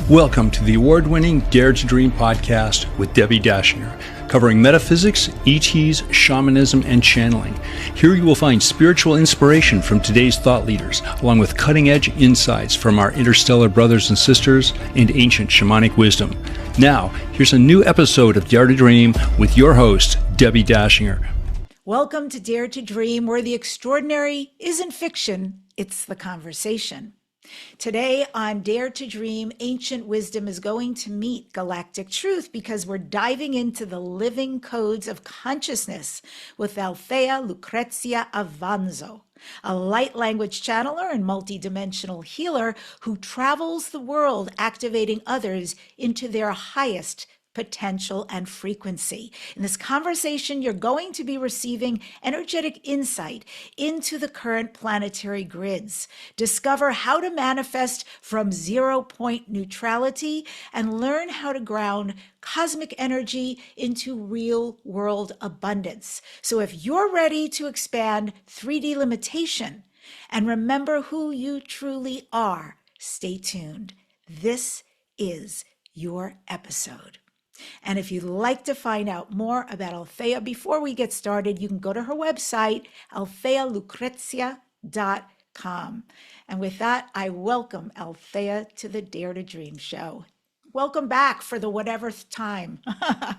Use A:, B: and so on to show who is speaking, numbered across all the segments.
A: Welcome to the award-winning Dare to Dream podcast with Debbi Dachinger, covering metaphysics, ETs, shamanism, and channeling. Here you will find spiritual inspiration from today's thought leaders, along with cutting-edge insights from our interstellar brothers and sisters and ancient shamanic wisdom. Now, here's a new episode of Dare to Dream with your host, Debbi Dachinger.
B: Welcome to Dare to Dream, where the extraordinary isn't fiction, it's the conversation. Today on Dare to Dream, Ancient Wisdom is going to meet Galactic Truth because we're diving into the living codes of consciousness with Althea Lucrezia Avanzo, a light language channeler and multidimensional healer who travels the world activating others into their highest potential and frequency. In this conversation, you're going to be receiving energetic insight into the current planetary grids. Discover how to manifest from 0-point neutrality and learn how to ground cosmic energy into real world abundance. So if you're ready to expand 3D limitation and remember who you truly are, stay tuned. This is your episode. And if you'd like to find out more about Althea before we get started, you can go to her website, althealucrezia.com. And with that, I welcome Althea to the Dare to Dream show. Welcome back for the whateverth time.
C: Hi,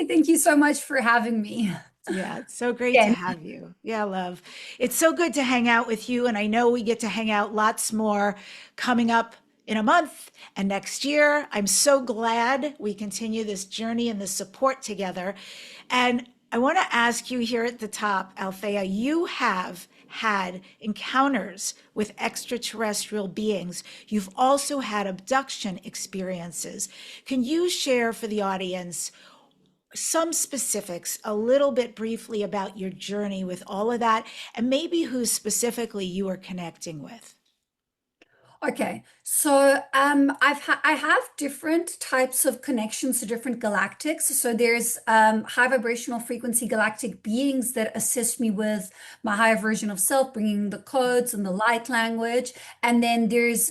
C: thank you so much for having me.
B: Yeah, it's so great to have you. Yeah, love. It's so good to hang out with you. And I know we get to hang out lots more coming up in a month and next year. I'm so glad we continue this journey and this support together. And I want to ask you here at the top, Althea, you have had encounters with extraterrestrial beings. You've also had abduction experiences. Can you share for the audience some specifics, a little bit briefly about your journey with all of that, and maybe who specifically you are connecting with?
C: Okay, so I have different types of connections to different galactics. So there's high vibrational frequency galactic beings that assist me with my higher version of self, bringing the codes and the light language. And then there's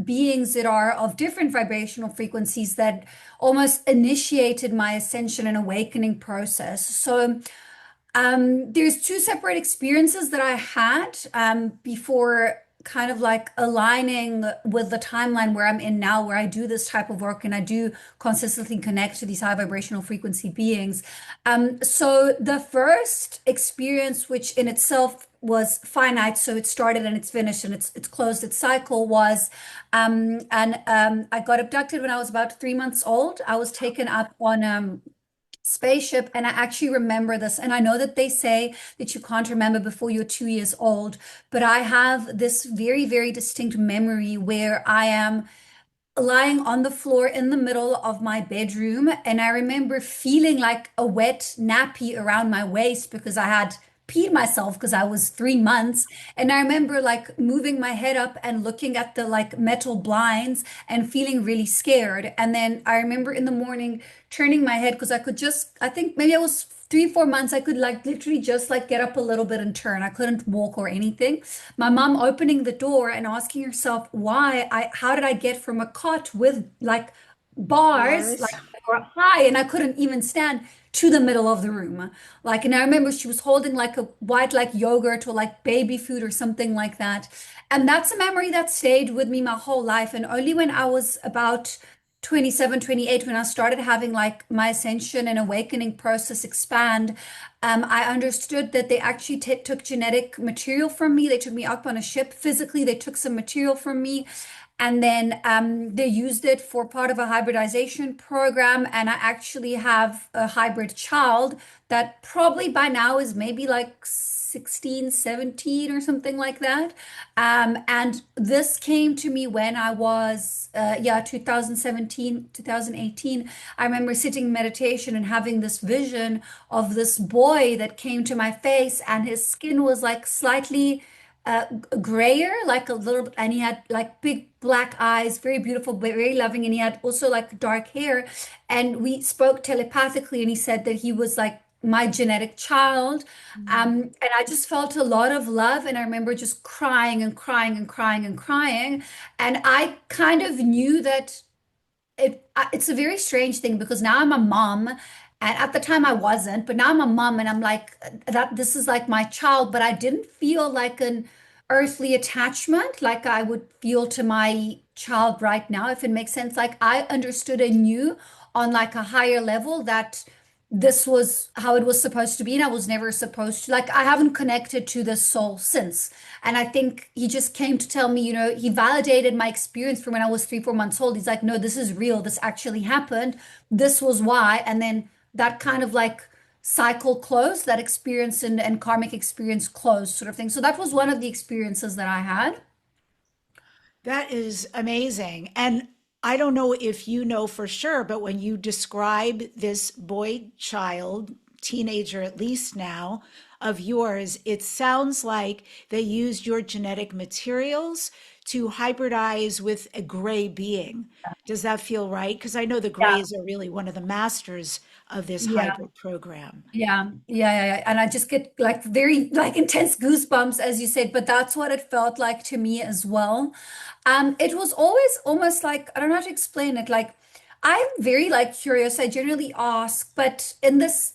C: beings that are of different vibrational frequencies that almost initiated my ascension and awakening process. So there's two separate experiences that I had before kind of like aligning with the timeline where I'm in now, where I do this type of work and I do consistently connect to these high vibrational frequency beings. So the first experience, which in itself was finite, so it started and it's finished and it's closed its cycle, was I got abducted when I was about 3 months old. I was taken up on spaceship, and I actually remember this. And I know that they say that you can't remember before you're 2 years old, but I have this very, very distinct memory where I am lying on the floor in the middle of my bedroom, and I remember feeling like a wet nappy around my waist because I had peed myself because I was 3 months. And I remember like moving my head up and looking at the like metal blinds and feeling really scared. And then I remember in the morning turning my head because I could just, I think maybe I was 3-4 months, I could like literally just like get up a little bit and turn. I couldn't walk or anything. My mom opening the door and asking herself how did I get from a cot with like bars, like or high, and I couldn't even stand, to the middle of the room. Like, and I remember she was holding like a white like yogurt or like baby food or something like that. And that's a memory that stayed with me my whole life. And only when I was about 27, 28, when I started having like my ascension and awakening process expand, I understood that they actually took genetic material from me. They took me up on a ship physically. They took some material from me. And then they used it for part of a hybridization program. And I actually have a hybrid child that probably by now is maybe like 16, 17 or something like that. And this came to me when I was, 2017, 2018. I remember sitting in meditation and having this vision of this boy that came to my face, and his skin was like slightly grayer, like a little, and he had like big black eyes, very beautiful, very loving, and he had also like dark hair. And we spoke telepathically, and he said that he was like my genetic child. And I just felt a lot of love. And I remember just crying and crying and crying and crying. And I kind of knew that it's a very strange thing because now I'm a mom. And at the time I wasn't, but now I'm a mom and I'm like that this is like my child, but I didn't feel like an earthly attachment like I would feel to my child right now, if it makes sense. Like I understood and knew on like a higher level that this was how it was supposed to be, and I was never supposed to. Like I haven't connected to this soul since. And I think he just came to tell me, he validated my experience from when I was 3, 4 months old. He's like, no, this is real. This actually happened. This was why. And then that kind of like cycle closed, that experience and karmic experience closed, sort of thing. So that was one of the experiences that I had.
B: That is amazing. And I don't know if you know for sure, but when you describe this boy child, teenager at least now, of yours, it sounds like they used your genetic materials to hybridize with a gray being. Does that feel right? Because I know the
C: Yeah.
B: grays are really one of the masters of this
C: Yeah.
B: hybrid program.
C: Yeah. And I just get like very like intense goosebumps, as you said, but that's what it felt like to me as well. It was always almost like, I don't know how to explain it. Like I'm very like curious. I generally ask, but in this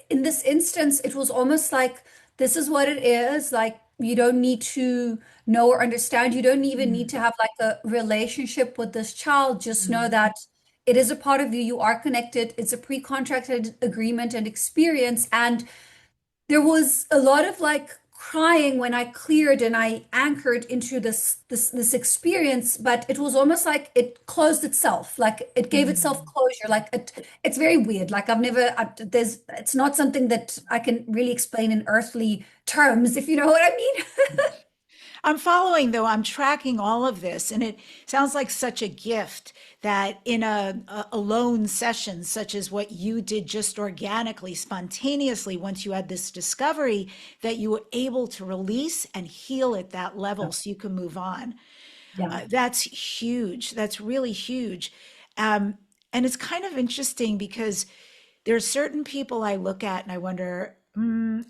C: instance, it was almost like this is what it is. Like you don't need to know or understand. You don't even need to have like a relationship with this child. Just know
B: Mm.
C: that it is a part of you. You are connected. It's a pre-contracted agreement and experience. And there was a lot of like crying when I cleared and I anchored into this experience, but it was almost like it closed itself, like it gave itself
B: Mm.
C: closure. Like it's very weird. Like it's not something that I can really explain in earthly terms, if you know what I mean.
B: I'm following though, I'm tracking all of this, and it sounds like such a gift that in a alone session, such as what you did just organically, spontaneously, once you had this discovery, that you were able to release and heal at that level so you can move on.
C: Yeah.
B: That's huge. That's really huge. Um, and it's kind of interesting because there are certain people I look at and I wonder,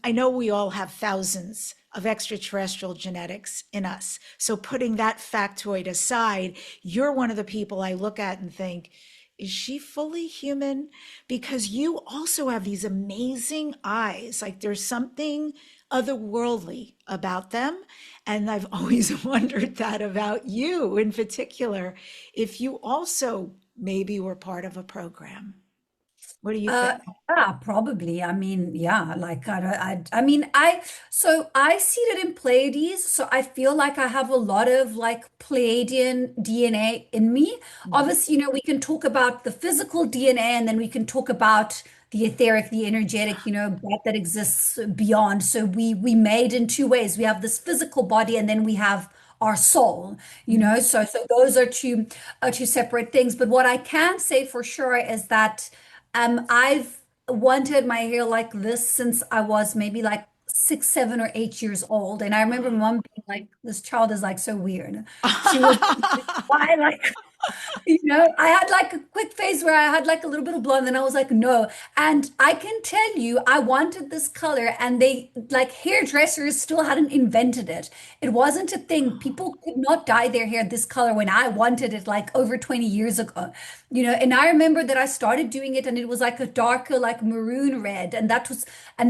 B: I know we all have thousands of extraterrestrial genetics in us. So putting that factoid aside, you're one of the people I look at and think, is she fully human? Because you also have these amazing eyes. Like there's something otherworldly about them. And I've always wondered that about you in particular, if you also maybe were part of a program. What do you think?
C: Uh, yeah, probably. I mean, yeah, like I mean, so I see it in Pleiades, so I feel like I have a lot of like Pleiadian DNA in me.
B: Mhm.
C: Obviously, we can talk about the physical DNA and then we can talk about the etheric, the energetic, that exists beyond. So we made in two ways. We have this physical body and then we have our soul,
B: Mhm.
C: so those are two separate things. But what I can say for sure is that I've wanted my hair like this since I was maybe like 6, 7, or 8 years old. And I remember mom being like, this child is like so weird. She was, why like I had like a quick phase where I had like a little bit of blonde, and I was like, no. And I can tell you, I wanted this color, and they like hairdressers still hadn't invented it. It wasn't a thing. People could not dye their hair this color when I wanted it like over 20 years ago. And I remember that I started doing it, and it was like a darker, like maroon red. And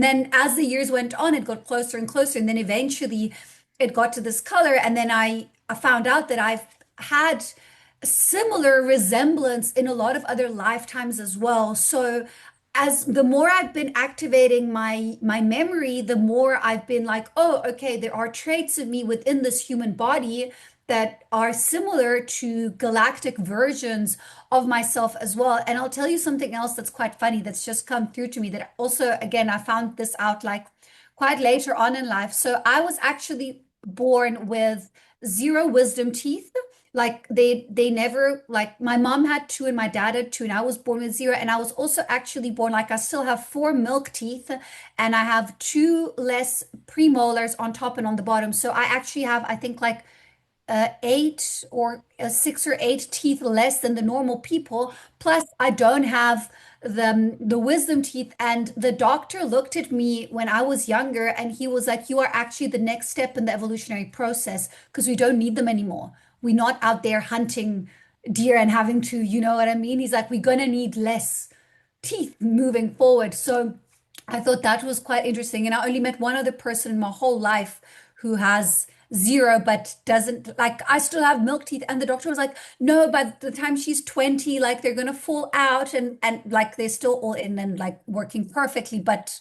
C: then as the years went on, it got closer and closer. And then eventually it got to this color. And then I found out that I've had similar resemblance in a lot of other lifetimes as well. So as the more I've been activating my memory, the more I've been like, oh, okay, there are traits of me within this human body that are similar to galactic versions of myself as well. And I'll tell you something else that's quite funny that's just come through to me that also, again, I found this out like quite later on in life. So I was actually born with zero wisdom teeth. Like they never, like my mom had two and my dad had two, and I was born with zero. And I was also actually born like I still have four milk teeth, and I have two less premolars on top and on the bottom. So I actually have, I think, like eight or six or eight teeth less than the normal people. Plus, I don't have the wisdom teeth. And the doctor looked at me when I was younger, and he was like, "You are actually the next step in the evolutionary process because we don't need them anymore. We're not out there hunting deer and having to, you know what I mean?" He's like, "We're gonna need less teeth moving forward." So I thought that was quite interesting. And I only met one other person in my whole life who has zero, but doesn't like, I still have milk teeth. And the doctor was like, "No, by the time she's 20, like they're gonna fall out and like they're still all in and like working perfectly. But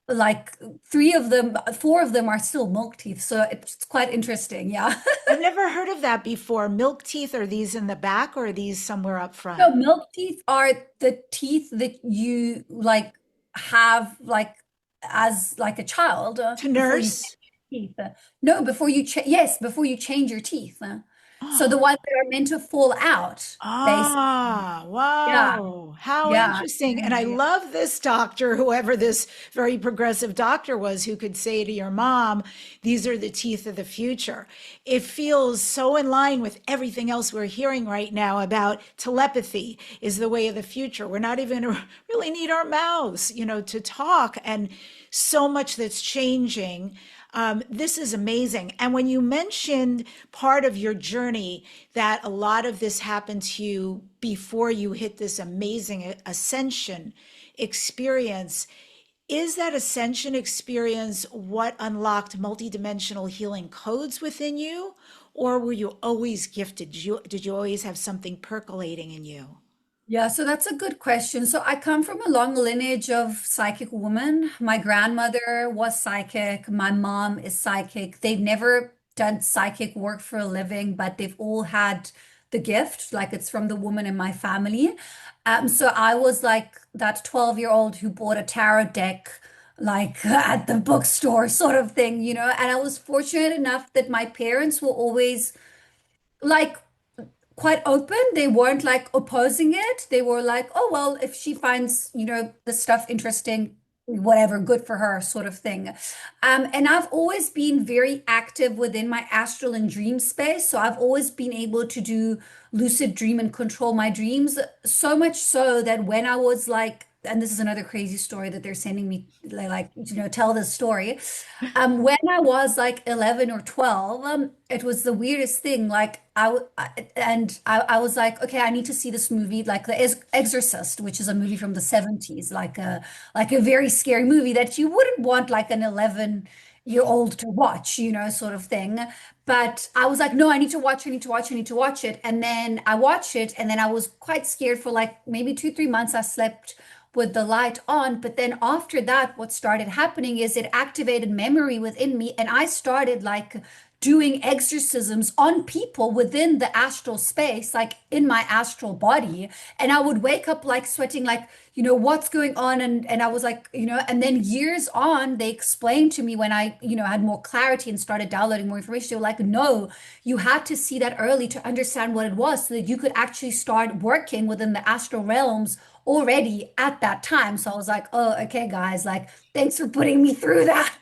C: like three of them, four of them are still milk teeth." So it's quite interesting. Yeah.
B: I've never heard of that before. Milk teeth, are these in the back or are these somewhere up front?
C: So milk teeth are the teeth that you like have like as like a child
B: To
C: before you change
B: nurse?
C: your teeth. No, before you yes, before you change your teeth. So the
B: Oh.
C: ones that are meant to fall out, basically.
B: Ah,
C: Yeah,
B: wow. How
C: yeah,
B: interesting. And
C: yeah,
B: I
C: yeah.
B: love this doctor, whoever this very progressive doctor was, who could say to your mom, these are the teeth of the future. It feels so in line with everything else we're hearing right now about telepathy is the way of the future. We're not even gonna really need our mouths, to talk, and so much that's changing. This is amazing. And when you mentioned part of your journey, that a lot of this happened to you before you hit this amazing ascension experience, is that ascension experience what unlocked multidimensional healing codes within you? Or were you always gifted? Did you always have something percolating in you?
C: Yeah, so that's a good question. So I come from a long lineage of psychic women. My grandmother was psychic. My mom is psychic. They've never done psychic work for a living, but they've all had the gift, like it's from the woman in my family. So I was like that 12-year-old who bought a tarot deck, like at the bookstore sort of thing, and I was fortunate enough that my parents were always like quite open. They weren't like opposing it. They were like, "Oh, well, if she finds, the stuff interesting, whatever, good for her," sort of thing. And I've always been very active within my astral and dream space. So I've always been able to do lucid dream and control my dreams. So much so that when I was like, and this is another crazy story that they're sending me, like, tell this story. When I was like 11 or 12, it was the weirdest thing. Like I was like, okay, I need to see this movie, like The Exorcist, which is a movie from the 70s, like a very scary movie that you wouldn't want like an 11-year-old to watch, sort of thing. But I was like, no, I need to watch, I need to watch, I need to watch it. And then I watched it, and then I was quite scared for like maybe 2, 3 months. I slept with the light on. But then after that, what started happening is it activated memory within me, and I started like doing exorcisms on people within the astral space, like in my astral body. And I would wake up like sweating, like, what's going on? And I was like, and then years on, they explained to me when I, had more clarity and started downloading more information. They were like, no, you had to see that early to understand what it was so that you could actually start working within the astral realms already at that time. So I was like, oh, okay, guys, like, thanks for putting me through that,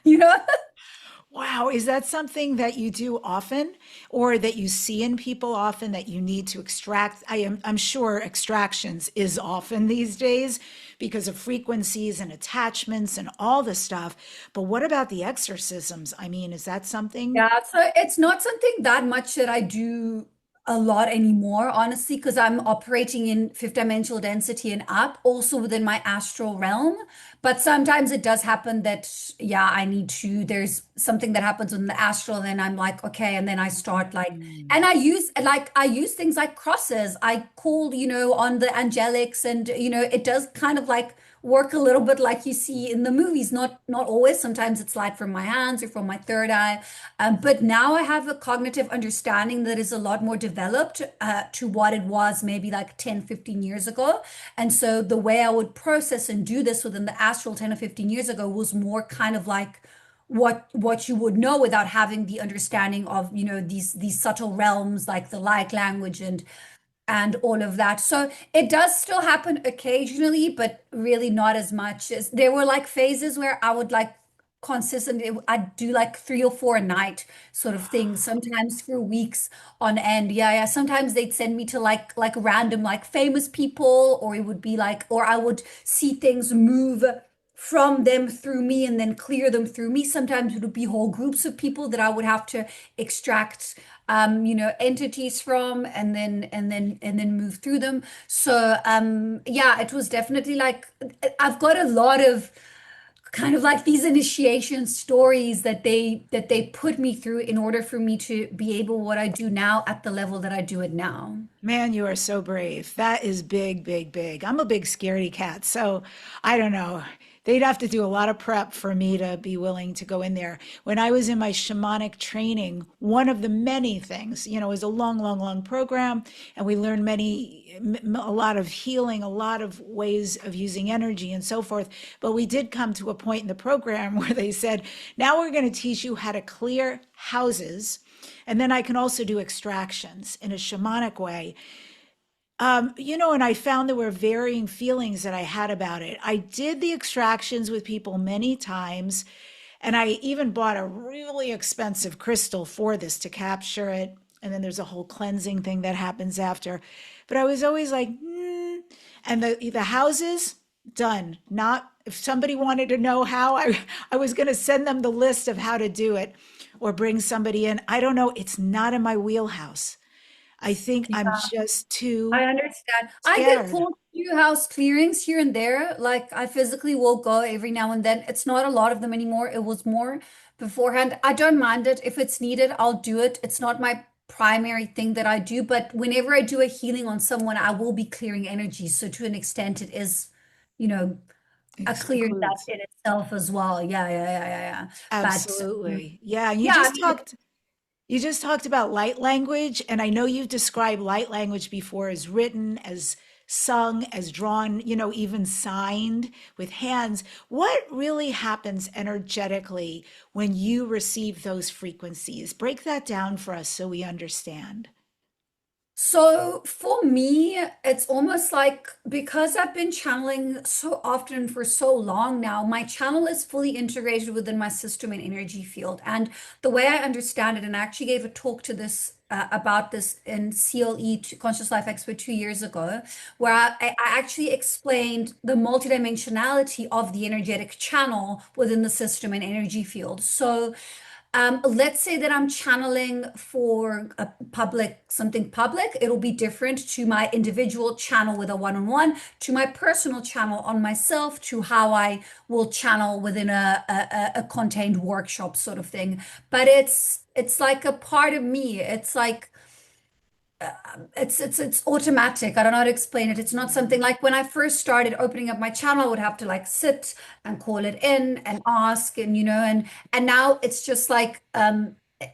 B: Wow, is that something that you do often or that you see in people often that you need to extract? I'm sure extractions is often these days because of frequencies and attachments and all the stuff. But what about the exorcisms? I mean, is that something?
C: Yeah, so it's not something that much that I do a lot anymore, honestly, because I'm operating in fifth dimensional density and up, also within my astral realm. But sometimes it does happen that, yeah, I need to, there's something that happens in the astral, and then I'm like, okay, and then I start like, and I use things like crosses. I call, on the angelics, and, it does kind of like work a little bit like you see in the movies. Not always. Sometimes it's light from my hands or from my third eye. But now I have a cognitive understanding that is a lot more developed to what it was maybe like 10, 15 years ago. And so the way I would process and do this within the astral 10 or 15 years ago was more kind of like what you would know without having the understanding of, these subtle realms like the light language and all of that. So it does still happen occasionally, but really not as much as there were like phases where I would like consistent. I'd do like 3 or 4 a night sort of thing, sometimes for weeks on end. Yeah, yeah. Sometimes they'd send me to like random like famous people, or it would be like, or I would see things move from them through me and then clear them through me. Sometimes it would be whole groups of people that I would have to extract entities from and then move through them. So yeah, it was definitely like I've got a lot of kind of like these initiation stories that they put me through in order for me to be able what I do now at the level that I do it now.
B: Man, you are so brave. That is big, big, big. I'm a big scaredy cat, so I don't know. They'd have to do a lot of prep for me to be willing to go in there. When I was in my shamanic training, one of the many things, it was a long, long, long program, and we learned a lot of healing, a lot of ways of using energy and so forth. But we did come to a point in the program where they said, now we're going to teach you how to clear houses. And then I can also do extractions in a shamanic way. And I found there were varying feelings that I had about it. I did the extractions with people many times, and I even bought a really expensive crystal for this to capture it. And then there's a whole cleansing thing that happens after. But I was always like, And the houses, done. Not if somebody wanted to know how, I was going to send them the list of how to do it or bring somebody in. I don't know. It's not in my wheelhouse. I think I'm just
C: I
B: too
C: understand. I get
B: scared.
C: called to do house clearings here and there. Like I physically will go every now and then. It's not a lot of them anymore. It was more beforehand. I don't mind it. If it's needed, I'll do it. It's not my primary thing that I do, but whenever I do a healing on someone, I will be clearing energy. So to an extent, it is, you know, a clear that
B: Includes.
C: in itself as well. Yeah, yeah, yeah, yeah, yeah. But
B: Absolutely. Yeah. And
C: yeah, I mean,
B: you just talked about light language, and I know you've described light language before as written, as sung, as drawn, even signed with hands. What really happens energetically when you receive those frequencies? Break that down for us so we understand.
C: so for me, it's almost like because I've been channeling so often for so long now, my channel is fully integrated within my system and energy field. And the way I understand it, and I actually gave a talk to this about this in CLE, Conscious Life Expert, 2 years ago, where I actually explained the multidimensionality of the energetic channel within the system and energy field. So let's say that I'm channeling for a public, something public. It'll be different to my individual channel with a one-on-one, to my personal channel on myself, to how I will channel within a contained workshop sort of thing. But it's like a part of me. It's like it's automatic. I don't know how to explain it. It's not something like when I first started opening up my channel, I would have to like sit and call it in and ask and and now it's just like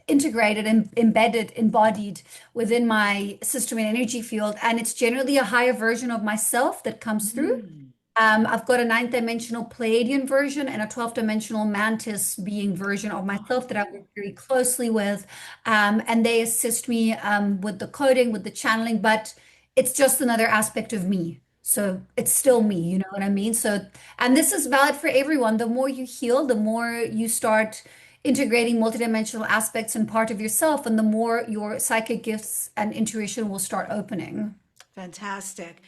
C: integrated and embedded, embodied within my system and energy field. And it's generally a higher version of myself that comes through.
B: Mm.
C: I've got a ninth dimensional Pleiadian version and a 12th dimensional Mantis being version of myself that I work very closely with. And they assist me with the coding, with the channeling, but it's just another aspect of me. So it's still me, you know what I mean? So, and this is valid for everyone. The more you heal, the more you start integrating multidimensional aspects and part of yourself, and the more your psychic gifts and intuition will start opening.
B: Fantastic.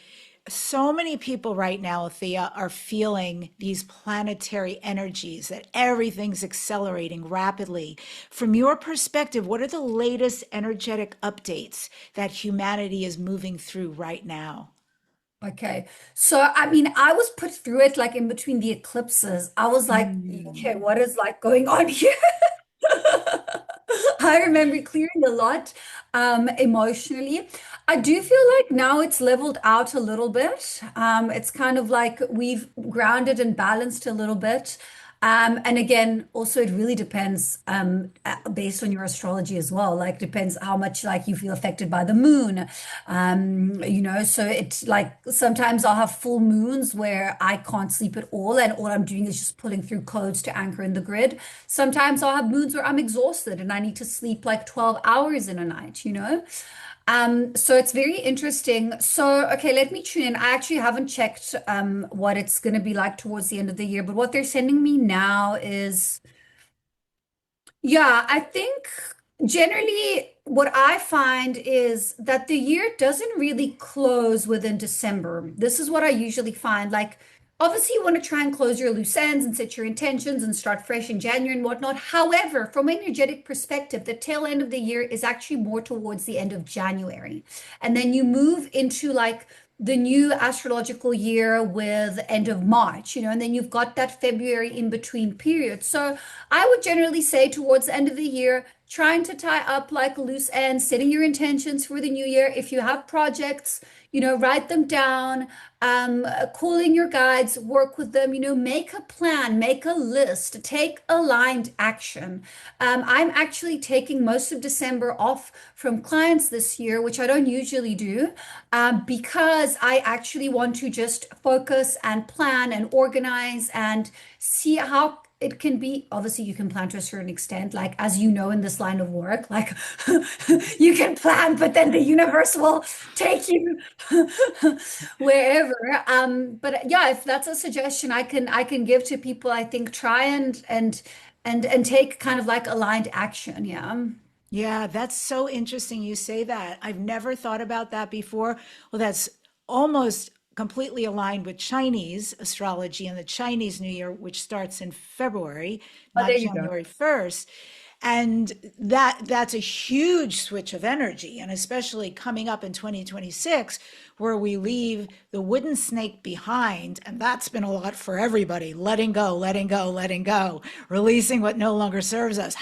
B: So many people right now, Thea, are feeling these planetary energies that everything's accelerating rapidly. From your perspective, what are the latest energetic updates that humanity is moving through right now?
C: Okay. So, I mean, I was put through it like in between the eclipses. I was like, okay,
B: Mm.
C: what is like going on here? I remember clearing a lot emotionally. I do feel like now it's leveled out a little bit. It's kind of like we've grounded and balanced a little bit. And again, also it really depends based on your astrology as well. Like depends how much like you feel affected by the moon. So it's like sometimes I'll have full moons where I can't sleep at all, and all I'm doing is just pulling through codes to anchor in the grid. Sometimes I'll have moons where I'm exhausted and I need to sleep like 12 hours in a night. So it's very interesting. So, okay, let me tune in. I actually haven't checked what it's going to be like towards the end of the year, but what they're sending me now is Yeah, I think generally what I find is that the year doesn't really close within December. This is what I usually find. Like, obviously, you want to try and close your loose ends and set your intentions and start fresh in January and whatnot. However, from an energetic perspective, the tail end of the year is actually more towards the end of January. And then you move into like the new astrological year with end of March, and then you've got that February in between period. So I would generally say towards the end of the year, trying to tie up like loose ends, setting your intentions for the new year. If you have projects, write them down, call in your guides, work with them, make a plan, make a list, take aligned action. I'm actually taking most of December off from clients this year, which I don't usually do, because I actually want to just focus and plan and organize and see how it can be. Obviously you can plan to a certain extent, like as you know in this line of work, like you can plan, but then the universe will take you wherever. But yeah, if that's a suggestion I can give to people, I think try and take kind of like aligned action. Yeah.
B: Yeah, that's so interesting you say that. I've never thought about that before. Well, that's almost completely aligned with Chinese astrology and the Chinese New Year, which starts in February,
C: Oh,
B: not
C: there you go.
B: January 1st. And that's a huge switch of energy, and especially coming up in 2026, where we leave the wooden snake behind. And that's been a lot for everybody. Letting go, letting go, letting go, releasing what no longer serves us.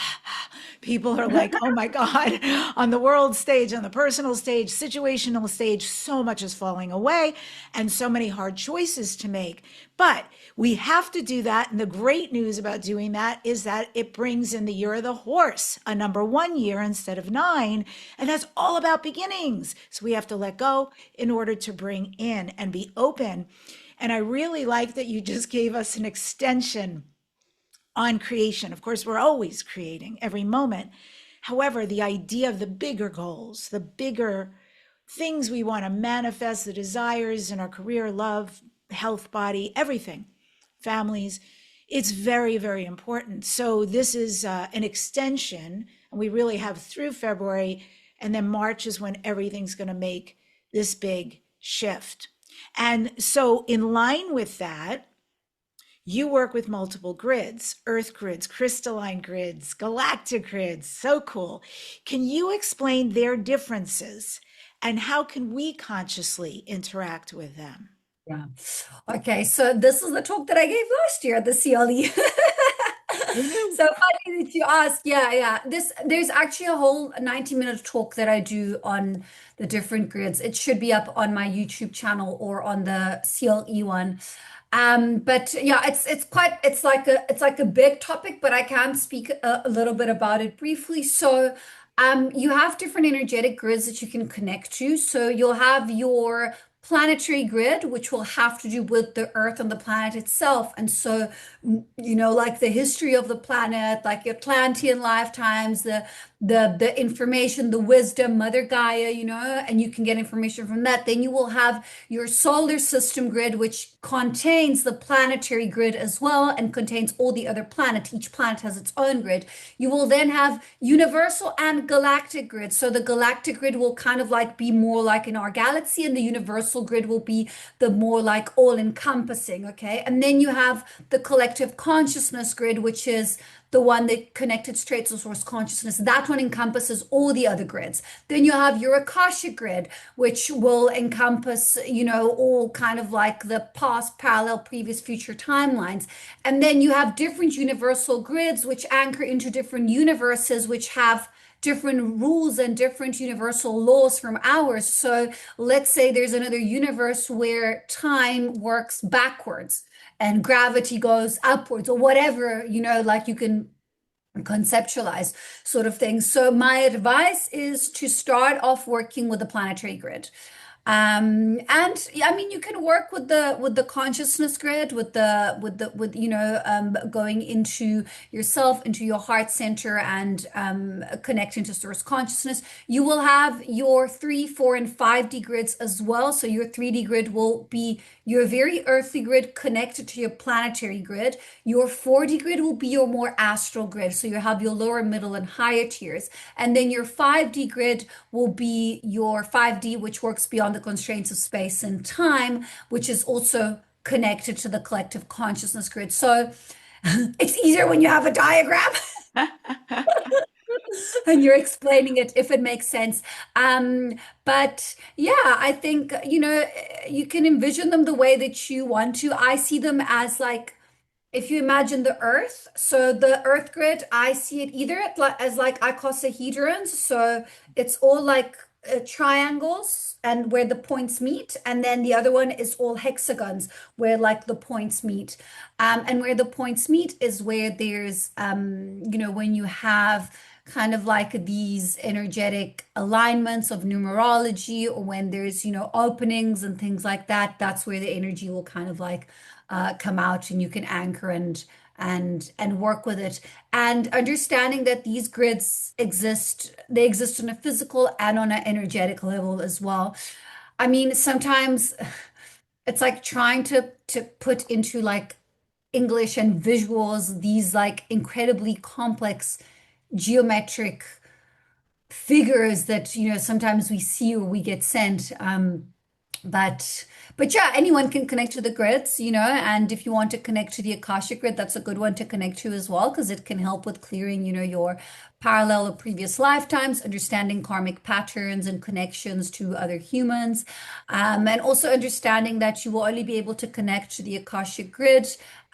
B: People are like, oh my God, on the world stage, on the personal stage, situational stage, so much is falling away and so many hard choices to make. But we have to do that. And the great news about doing that is that it brings in the year of the horse, a number one year instead of nine. And that's all about beginnings. So we have to let go in order to bring in and be open. And I really like that you just gave us an extension on creation. Of course, we're always creating every moment. However, the idea of the bigger goals, the bigger things we want to manifest, the desires in our career, love, health, body, everything, families, it's very, very important. So this is an extension, and we really have through February, and then March is when everything's going to make this big shift. And so in line with that, you work with multiple grids, earth grids, crystalline grids, galactic grids. So cool. Can you explain their differences and how can we consciously interact with them?
C: Yeah. Okay, so this is the talk that I gave last year at the CLE.
B: Woohoo.
C: So funny that you asked. Yeah, yeah. There's actually a whole 90-minute talk that I do on the different grids. It should be up on my YouTube channel or on the CLE one. But yeah, it's like a big topic, but I can speak a little bit about it briefly. So you have different energetic grids that you can connect to. So you'll have your planetary grid, which will have to do with the Earth and the planet itself. And so, like the history of the planet, like your Atlantean lifetimes, the information, the wisdom, Mother Gaia, and you can get information from that. Then you will have your solar system grid, which contains the planetary grid as well and contains all the other planets. Each planet has its own grid. You will then have universal and galactic grid. So the galactic grid will kind of like be more like in our galaxy, and the universal grid will be the more like all-encompassing, okay? And then you have the collective consciousness grid, which is the one that connected straight to source consciousness. That one encompasses all the other grids. Then you have your Akashic grid, which will encompass, all kind of like the past, parallel, previous, future timelines. And then you have different universal grids, which anchor into different universes, which have different rules and different universal laws from ours. So let's say there's another universe where time works backwards and gravity goes upwards or whatever, like you can conceptualize sort of things. So my advice is to start off working with the planetary grid. And yeah, I mean, you can work with the consciousness grid, with going into yourself, into your heart center, and connecting to source consciousness. You will have your 3, 4, and 5D grids as well. So your 3D grid will be your very earthly grid connected to your planetary grid. Your 4D grid will be your more astral grid. So you have your lower, middle, and higher tiers. And then your 5D grid will be your 5D, which works beyond the constraints of space and time, which is also connected to the collective consciousness grid. So it's easier when you have a diagram and you're explaining it, if it makes sense. But yeah, I think, you can envision them the way that you want to. I see them as like, if you imagine the Earth, so the Earth grid, I see it either as like icosahedrons, so it's all like triangles and where the points meet, and then the other one is all hexagons where like the points meet, and where the points meet is where there's, when you have kind of like these energetic alignments of numerology, or when there's, openings and things like that, that's where the energy will kind of like come out, and you can anchor and work with it. And understanding that these grids exist, they exist on a physical and on an energetic level as well. I mean, sometimes it's like trying to put into like English and visuals these like incredibly complex geometric figures that sometimes we see or we get sent. But yeah, anyone can connect to the grids, and if you want to connect to the Akashic grid, that's a good one to connect to as well, because it can help with clearing, your parallel or previous lifetimes, understanding karmic patterns and connections to other humans, and also understanding that you will only be able to connect to the Akashic grid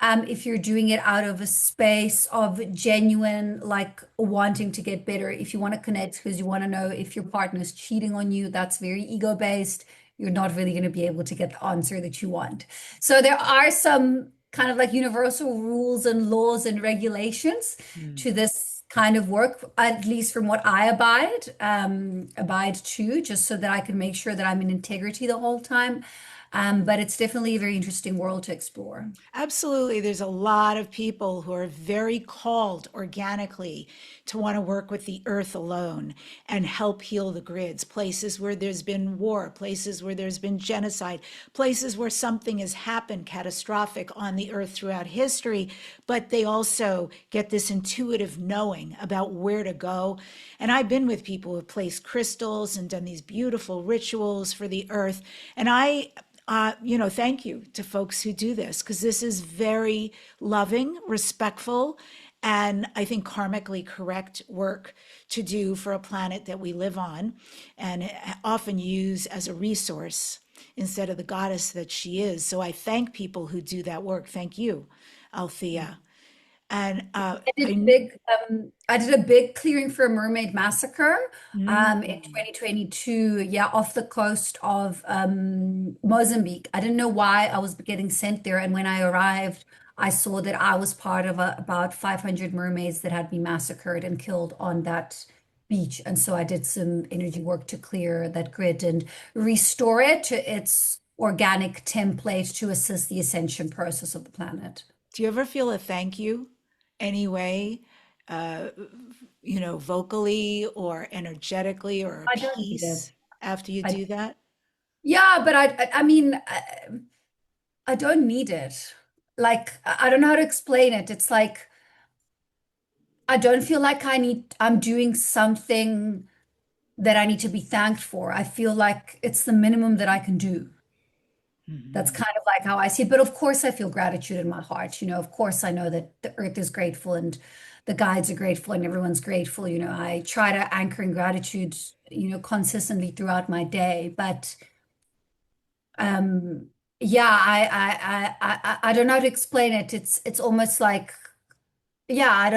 C: if you're doing it out of a space of genuine, like wanting to get better. If you want to connect because you want to know if your partner is cheating on you, that's very ego-based. You're not really going to be able to get the answer that you want. So there are some kind of like universal rules and laws and regulations to this kind of work, at least from what I abide to, just so that I can make sure that I'm in integrity the whole time. But it's definitely a very interesting world to explore.
B: Absolutely. There's a lot of people who are very called organically to want to work with the earth alone and help heal the grids. Places where there's been war, places where there's been genocide, places where something has happened catastrophic on the earth throughout history, but they also get this intuitive knowing about where to go. And I've been with people who have placed crystals and done these beautiful rituals for the earth. And thank you to folks who do this, because this is very loving, respectful, and I think karmically correct work to do for a planet that we live on and often use as a resource instead of the goddess that she is. So I thank people who do that work. Thank you, Althea. And
C: I did a big clearing for a mermaid massacre
B: mm,
C: in 2022, yeah, off the coast of Mozambique. I didn't know why I was getting sent there, and when I arrived, I saw that I was part of about 500 mermaids that had been massacred and killed on that beach. And so I did some energy work to clear that grid and restore it to its organic template to assist the ascension process of the planet.
B: do you ever feel a thank you anyway, uh, vocally or energetically, or a
C: I don't need it.
B: peace after you
C: I,
B: do that?
C: yeah, but I mean, I don't need it. Like, I don't know how to explain it. It's like, I don't feel like I'm doing something that I need to be thanked for. I feel like it's the minimum that I can do. That's
B: Mhm.
C: kind of like how I see it. But of course, I feel gratitude in my heart. Of course, I know that the earth is grateful and the guides are grateful and everyone's grateful. I try to anchor in gratitude, consistently throughout my day. But um, yeah, I don't know how to explain it. It's almost like, yeah, I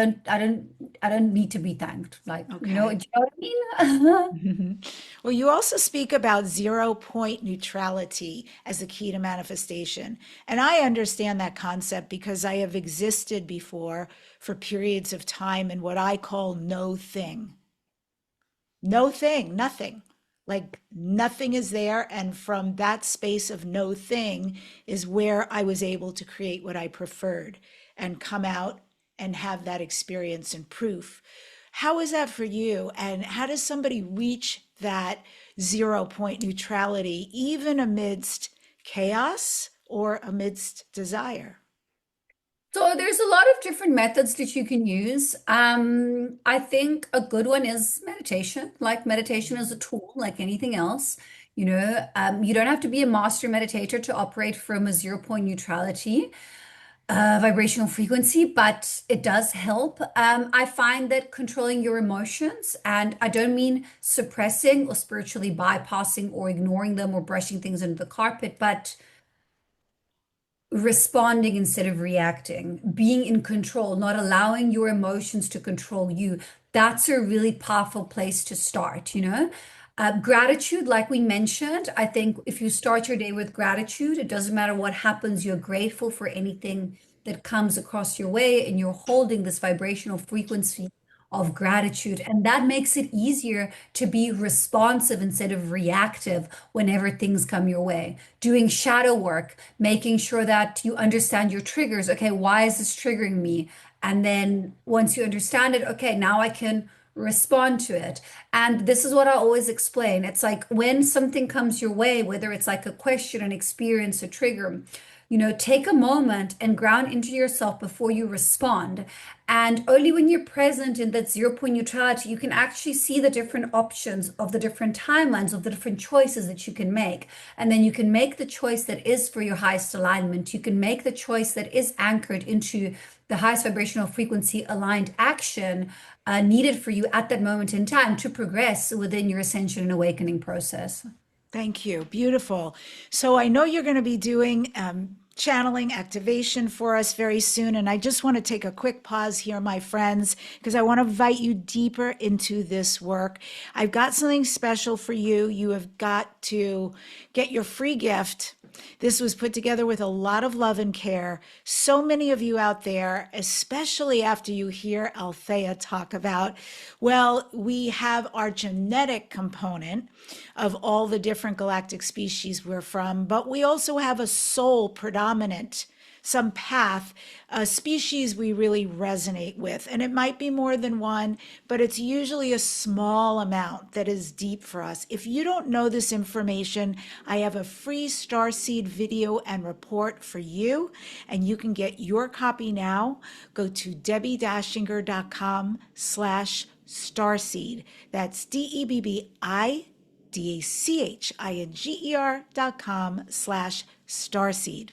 C: don't need to be thanked. Like,
B: Okay.
C: do you know what I mean?
B: Mhm. Well, you also speak about 0 point neutrality as a key to manifestation. And I understand that concept because I have existed before for periods of time in what I call no thing. No thing, nothing. like nothing is there. And from that space of no thing is where I was able to create what I preferred and come out and have that experience and proof. How is that for you? And how does somebody reach that 0 point neutrality, even amidst chaos or amidst desire?
C: So there's a lot of different methods that you can use. I think a good one is meditation. Like meditation is a tool, like anything else. You don't have to be a master meditator to operate from a 0 point neutrality vibrational frequency, but it does help. I find that controlling your emotions, and I don't mean suppressing or spiritually bypassing or ignoring them or brushing things under the carpet, but responding instead of reacting, being in control, not allowing your emotions to control you. That's a really powerful place to start. Gratitude, like we mentioned, I think if you start your day with gratitude, it doesn't matter what happens, you're grateful for anything that comes across your way, and you're holding this vibrational frequency of gratitude. And that makes it easier to be responsive instead of reactive whenever things come your way. Doing shadow work, making sure that you understand your triggers. Okay, why is this triggering me? And then once you understand it, okay, now I can respond to it. And this is what I always explain. It's like when something comes your way, whether it's like a question, an experience, a trigger, take a moment and ground into yourself before you respond. And only when you're present in that 0 point neutrality, you can actually see the different options of the different timelines, of the different choices that you can make. And then you can make the choice that is for your highest alignment. You can make the choice that is anchored into the highest vibrational frequency aligned action needed for you at that moment in time to progress within your ascension and awakening process.
B: Thank you. Beautiful. So I know you're going to be doing channeling activation for us very soon. And I just want to take a quick pause here, my friends, because I want to invite you deeper into this work. I've got something special for you. You have got to get your free gift. This was put together with a lot of love and care. So many of you out there, especially after you hear Althea talk about, well, we have our genetic component of all the different galactic species we're from, but we also have a soul predominant, some path, a species we really resonate with. And it might be more than one, but it's usually a small amount that is deep for us. If you don't know this information, I have a free starseed video and report for you, and you can get your copy now. Go to debbidachinger.com/starseed. That's DEBBIDACHINGER.com/starseed.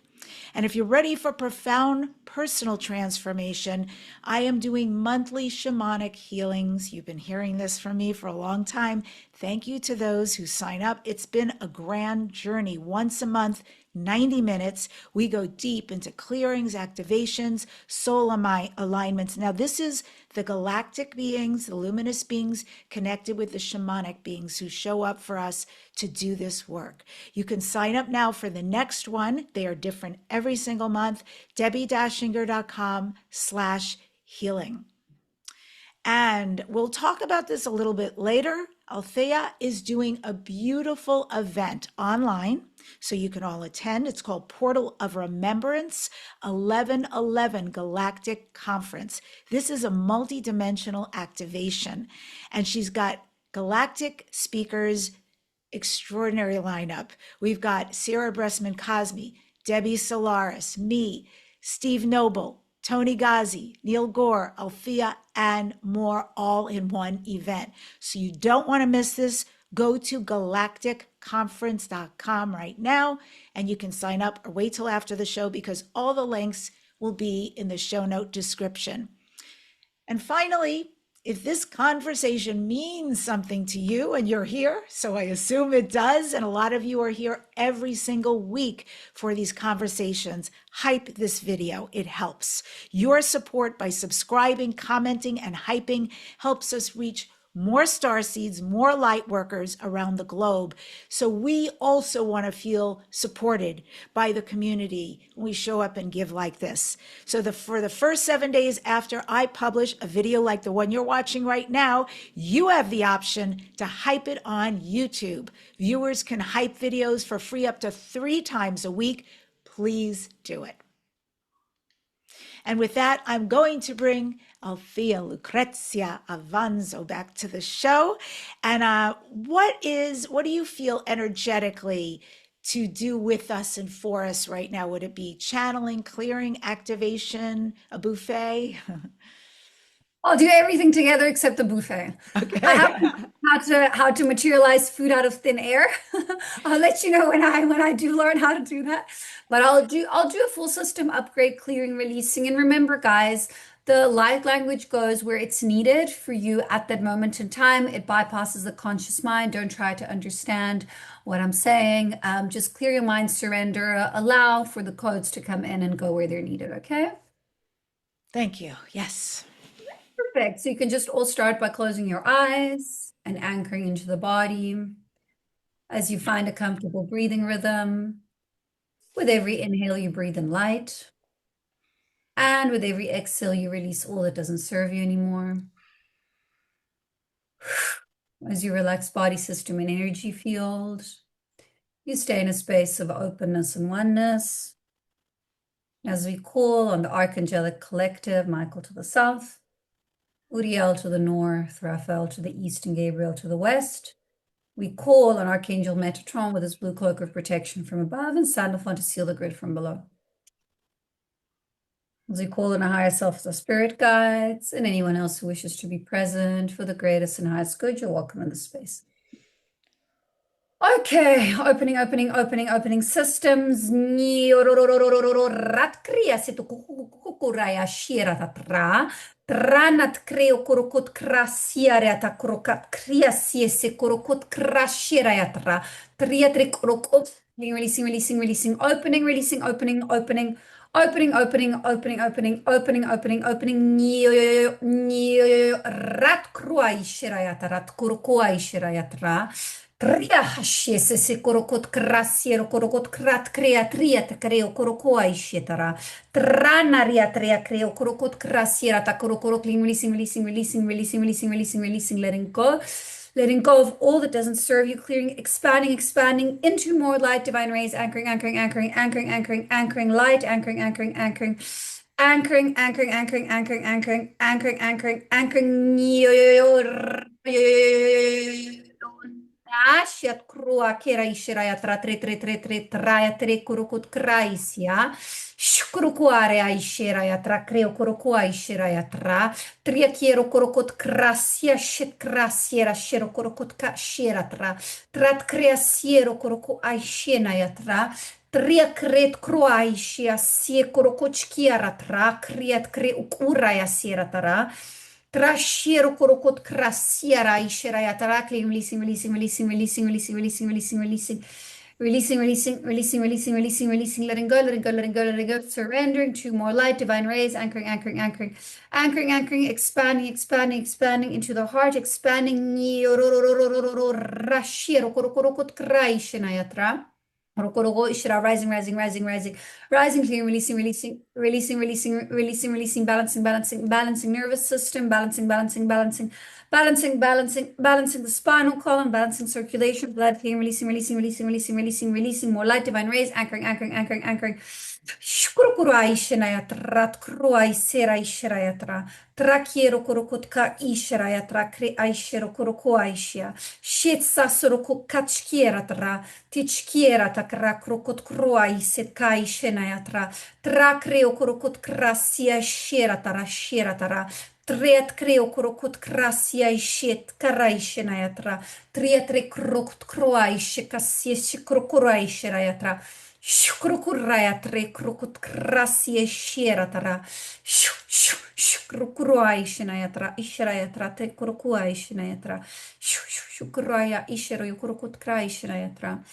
B: And if you're ready for profound personal transformation, I am doing monthly shamanic healings. You've been hearing this from me for a long time. Thank you to those who sign up. It's been a grand journey. Once a month, 90 minutes. We go deep into clearings, activations, soul alignments. Now, this is the galactic beings, the luminous beings connected with the shamanic beings who show up for us to do this work. You can sign up now for the next one. They are different every single month. DebbiDachinger.com/healing. And we'll talk about this a little bit later. Althea is doing a beautiful event online, so you can all attend. It's called Portal of Remembrance 1111 Galactic Conference. This is a multidimensional activation, and she's got galactic speakers, extraordinary lineup. We've got Sarah Bressman Cosme, Debbie Solaris, me, Steve Noble, Tony Ghazi, Neil Gore, Althea, and more, all in one event. So you don't want to miss this. Go to galacticconference.com right now, and you can sign up or wait till after the show because all the links will be in the show note description. And finally, if this conversation means something to you and you're here, so I assume it does, and a lot of you are here every single week for these conversations, hype this video. It helps. Your support by subscribing, commenting, and hyping helps us reach more star seeds, more light workers around the globe. So we also want to feel supported by the community when we show up and give like this. So for the first 7 days after I publish a video like the one you're watching right now, you have the option to hype it on YouTube. Viewers can hype videos for free up to 3 times a week. Please do it. And with that, I'm going to bring Althea Lucrezia Avanzo back to the show. And what do you feel energetically to do with us and for us right now? Would it be channeling, clearing, activation, a buffet?
C: I'll do everything together except the buffet. I have how to materialize food out of thin air. I'll let you know when I do learn how to do that. But I'll do a full system upgrade, clearing, releasing. And remember, guys, the light language goes where it's needed for you at that moment in time. It bypasses the conscious mind. Don't try to understand what I'm saying. Just clear your mind, surrender, allow for the codes to come in and go where they're needed, okay?
B: Thank you. Yes.
C: Perfect. So you can just all start by closing your eyes and anchoring into the body as you find a comfortable breathing rhythm. With every inhale, you breathe in light. And with every exhale, you release all that doesn't serve you anymore. As you relax body, system, and energy field, you stay in a space of openness and oneness. As we call on the Archangelic Collective, Michael to the south, Uriel to the north, Raphael to the east, and Gabriel to the west. We call on Archangel Metatron with his blue cloak of protection from above and Sandalphon to seal the grid from below. As we call on our higher self as our spirit guides and anyone else who wishes to be present for the greatest and highest good, you're welcome in this space. Okay, opening systems. Tranat creo korokot krasiareta korokat kriasie se korokot krashirayatra. Triatrik korokot. Releasing. Opening. Rat kruai shirayatra. Rat kurokuai shirayatra. Tria hashiese se korokot krasiero korokot krat krea tria te creo korokoai shetara. Tranaria tria creo korokot krasiera ta korokorok releasing, letting go. Letting go of all that doesn't serve you, clearing, expanding into more light, divine rays, anchoring, light, anchoring. Ashiat krua kera ishiraya tra traya tre kurukut kraisia. Shkurukuare aishiraya tra creo kurukua ishiraya tra. Tria kiero kurukut krasia shit krasiera shiro kurukut ka shira tra. Trat kreasiero kuruku aishenaya tra. Tria kret kroaishia sie kurukuchkiara tra. Kriat kre ukuraya sierra tra. Trashiero korokot krasiara ishiraya tarakli releasing, letting go, surrendering to more light, divine rays, anchoring, expanding into the heart, expanding. Rashiero korokot kraishinayatra. Rising, clearing, releasing, balancing nervous system, balancing the spinal column, balancing circulation, blood clearing, releasing more light, divine rays, anchoring. Shkurukurai shenayatra, kruai serai shirayatra, trakiero kurukutka ishirayatra, kre aishero kurukuaishia, shit sasuruku kachkieratra, tichkiera takra krukut kruai setkai shenayatra, trakreo kurukut krasia shiratara. Triat creo kurukut krasia ishet karai shenayatra, triat rekrukut kruai shikasia shikrukurai shirayatra. Shukrukurayatre krukut krasie shieratara. Shukrukurai shinayatra ishirayatra te kurukuai shinayatra. Shukuraya ishiro yukurukut krai shinayatra.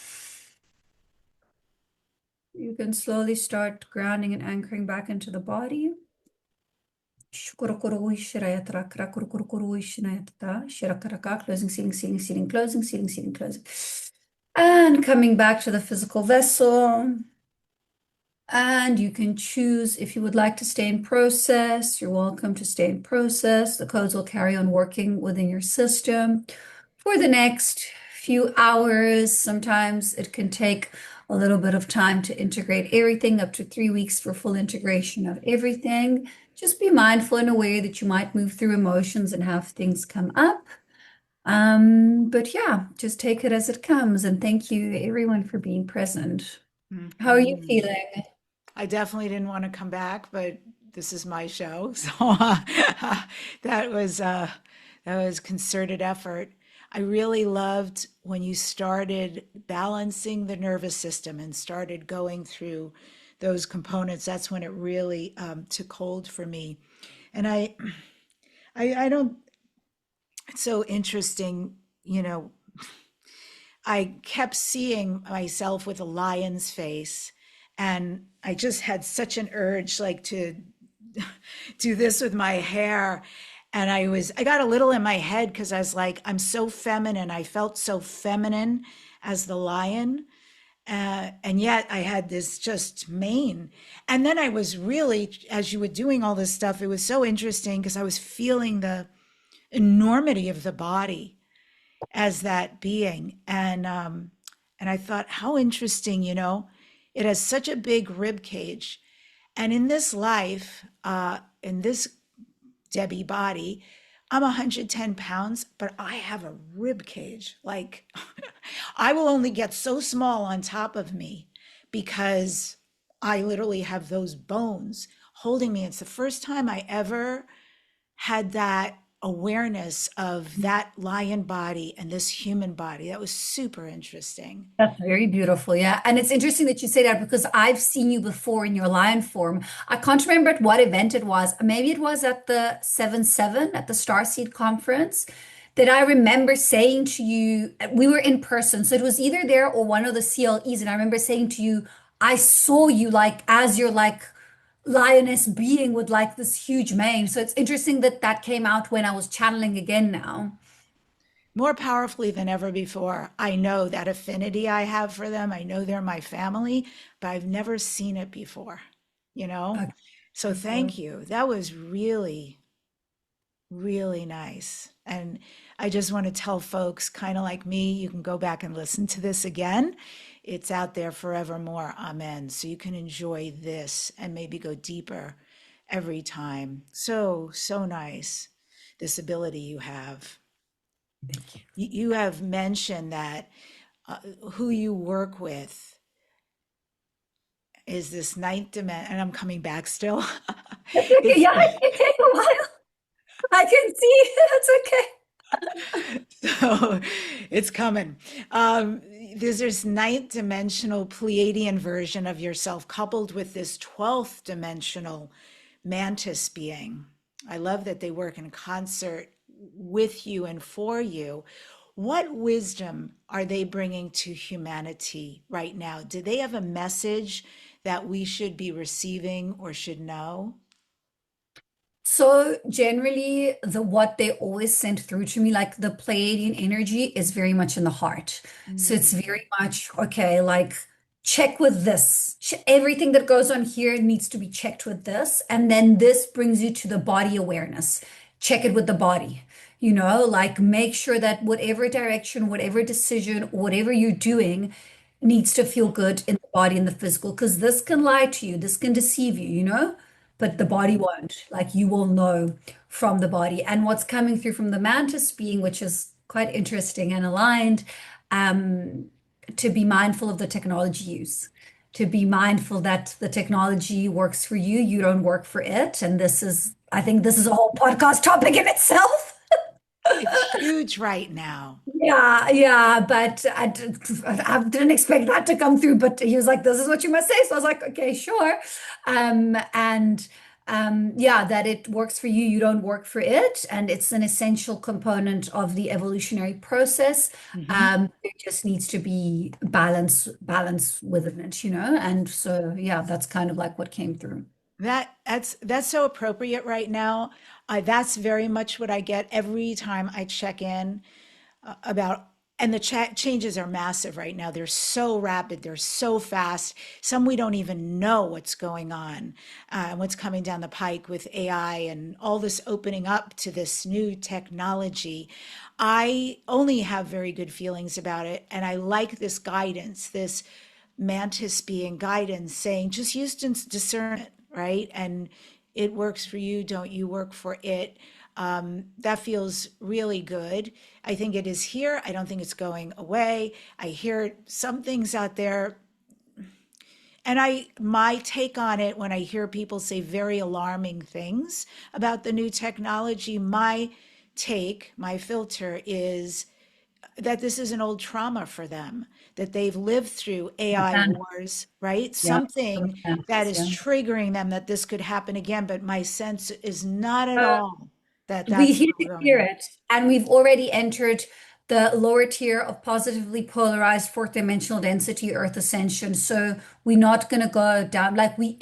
C: You can slowly start grounding and anchoring back into the body. Shukurukuru, shirayatra, krakurukuru, shinayatra, shirakaraka, closing, sealing, sealing, sealing, closing, sealing, sealing, closing. And coming back to the physical vessel. And you can choose if you would like to stay in process. You're welcome to stay in process. The codes will carry on working within your system for the next few hours. Sometimes it can take a little bit of time to integrate everything, up to 3 weeks for full integration of everything. Just be mindful and aware that you might move through emotions and have things come up. But yeah, just take it as it comes. And thank you, everyone, for being present. How are you
B: Mhm.
C: feeling?
B: I definitely didn't want to come back, but this is my show, so that was uh, that was concerted effort. I really loved when you started balancing the nervous system and started going through those components. That's when it really took hold for me. And I don't. It's so interesting, you know. I kept seeing myself with a lion's face, and I just had such an urge, like to do this with my hair. And I got a little in my head because I was like, I'm so feminine. I felt so feminine as the lion. And yet I had this just mane. And then I was really, as you were doing all this stuff, it was so interesting because I was feeling the enormity of the body as that being. And I thought, how interesting, it has such a big rib cage. And in this life, in this Debbie body, I'm 110 pounds, but I have a rib cage. Like, I will only get so small on top of me because I literally have those bones holding me. It's the first time I ever had that awareness of that lion body and this human body. That was super interesting.
C: That's very beautiful. Yeah. And it's interesting that you say that because I've seen you before in your lion form. I can't remember at what event it was. Maybe it was at the 7/7 at the Starseed conference that I remember saying to you, we were in person. So it was either there or one of the CLEs. And I remember saying to you, I saw you like as your like lioness being with like this huge mane. So it's interesting that that came out when I was channeling again now.
B: More powerfully than ever before. I know that affinity I have for them. I know they're my family, but I've never seen it before, you know?
C: Okay,
B: So
C: beautiful.
B: thank you. That was really, really nice. And I just want to tell folks, kind of like me, you can go back and listen to this again. It's out there forevermore. Amen. So you can enjoy this and maybe go deeper every time. So, so nice, this ability you have.
C: Thank you.
B: You have mentioned that who you work with is this ninth dimension, and I'm coming back still.
C: That's okay.
B: It's
C: Yeah, it can take a while. I can see. That's okay.
B: so it's coming. There's this ninth dimensional Pleiadian version of yourself coupled with this 12th dimensional mantis being. I love that they work in concert with you and for you. What wisdom are they bringing to humanity right now? Do they have a message that we should be receiving or should know?
C: So generally, the what they always send through to me, like the Pleiadian energy, is very much in the heart. So it's
B: Mm,
C: very much okay. Like check with this. Everything that goes on here needs to be checked with this, and then this brings you to the body awareness. Check it with the body. Like make sure that whatever direction, whatever decision, whatever you're doing needs to feel good in the body and the physical, because this can lie to you, this can deceive you, but the
B: mhm.
C: body won't. Like you will know from the body. And what's coming through from the mantis being, which is quite interesting and aligned, um, to be mindful of the technology use, to be mindful that the technology works for you, you don't work for it. And I think this is a whole podcast topic in itself.
B: It's huge right now.
C: Yeah, yeah, but I didn't expect that to come through. But he was like, "This is what you must say." So I was like, "Okay, sure." And yeah, that it works for you, you don't work for it, and it's an essential component of the evolutionary process.
B: Mhm.
C: There just needs to be balance within it. And so yeah, that's kind of like what came through.
B: That's so appropriate right now. That's very much what I get every time I check in about, and the chat changes are massive right now. They're so rapid, they're so fast. Some we don't even know what's going on, and what's coming down the pike with AI and all this opening up to this new technology. I only have very good feelings about it, and I like this guidance, this mantis being guidance saying just use discernment, right? And it works for you, don't you work for it. That feels really good. I think it is here. I don't think it's going away. I hear some things out there, and my take on it, when I hear people say very alarming things about the new technology, my filter is that this is an old trauma for them, that they've lived through AI
C: And
B: wars, right?
C: yeah,
B: Something that is
C: yeah.
B: triggering them that this could happen again. But my sense is not at all that
C: We
B: that's
C: hear
B: where we're
C: hear
B: going.
C: it, and we've already entered the lower tier of positively polarized fourth dimensional density Earth ascension. So we're not going to go down like we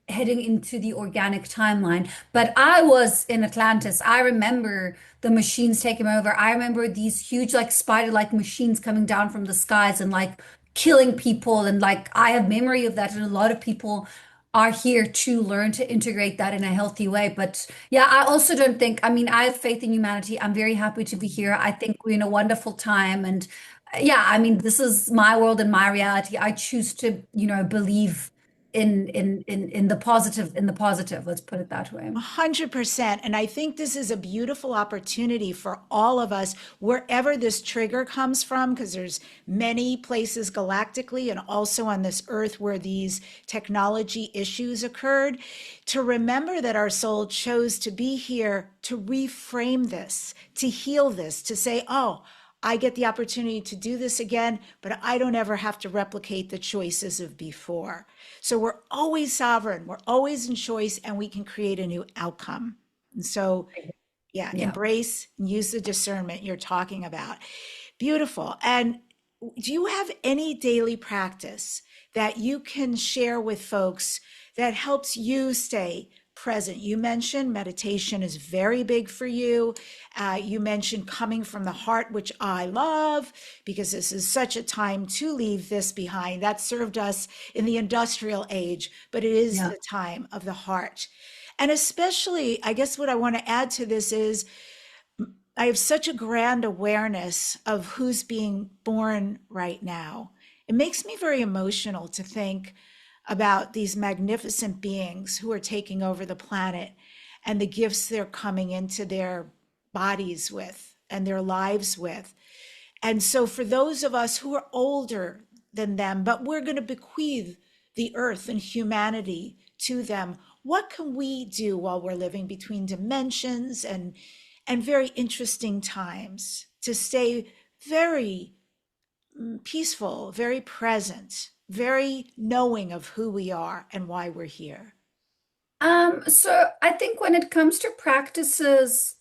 C: heading into the organic timeline. But I was in Atlantis. I remember the machines taking over. I remember these huge like spider-like machines coming down from the skies and like killing people. And like I have memory of that, and a lot of people are here to learn to integrate that in a healthy way. But yeah, I also don't think, I mean, I have faith in humanity. I'm very happy to be here. I think we're in a wonderful time. And yeah, I mean, this is my world and my reality. I choose to, believe in the positive. Let's put it that way.
B: 100%. And I think this is a beautiful opportunity for all of us, wherever this trigger comes from, because there's many places galactically and also on this earth where these technology issues occurred, to remember that our soul chose to be here to reframe this, to heal this, to say, oh, I get the opportunity to do this again, but I don't ever have to replicate the choices of before. So we're always sovereign, we're always in choice, and we can create a new outcome. And so, yeah,
C: Yeah.
B: embrace and use the discernment you're talking about. Beautiful. And do you have any daily practice that you can share with folks that helps you stay present? You mentioned meditation is very big for you. You mentioned coming from the heart, which I love because this is such a time to leave this behind. That served us in the industrial age, but it is
C: Yeah.
B: the time of the heart. And especially, I guess what I want to add to this is I have such a grand awareness of who's being born right now. It makes me very emotional to think about these magnificent beings who are taking over the planet and the gifts they're coming into their bodies with and their lives with. And so, for those of us who are older than them, but we're going to bequeath the earth and humanity to them, what can we do while we're living between dimensions and very interesting times to stay very peaceful, very present, very knowing of who we are and why we're here?
C: So I think when it comes to practices,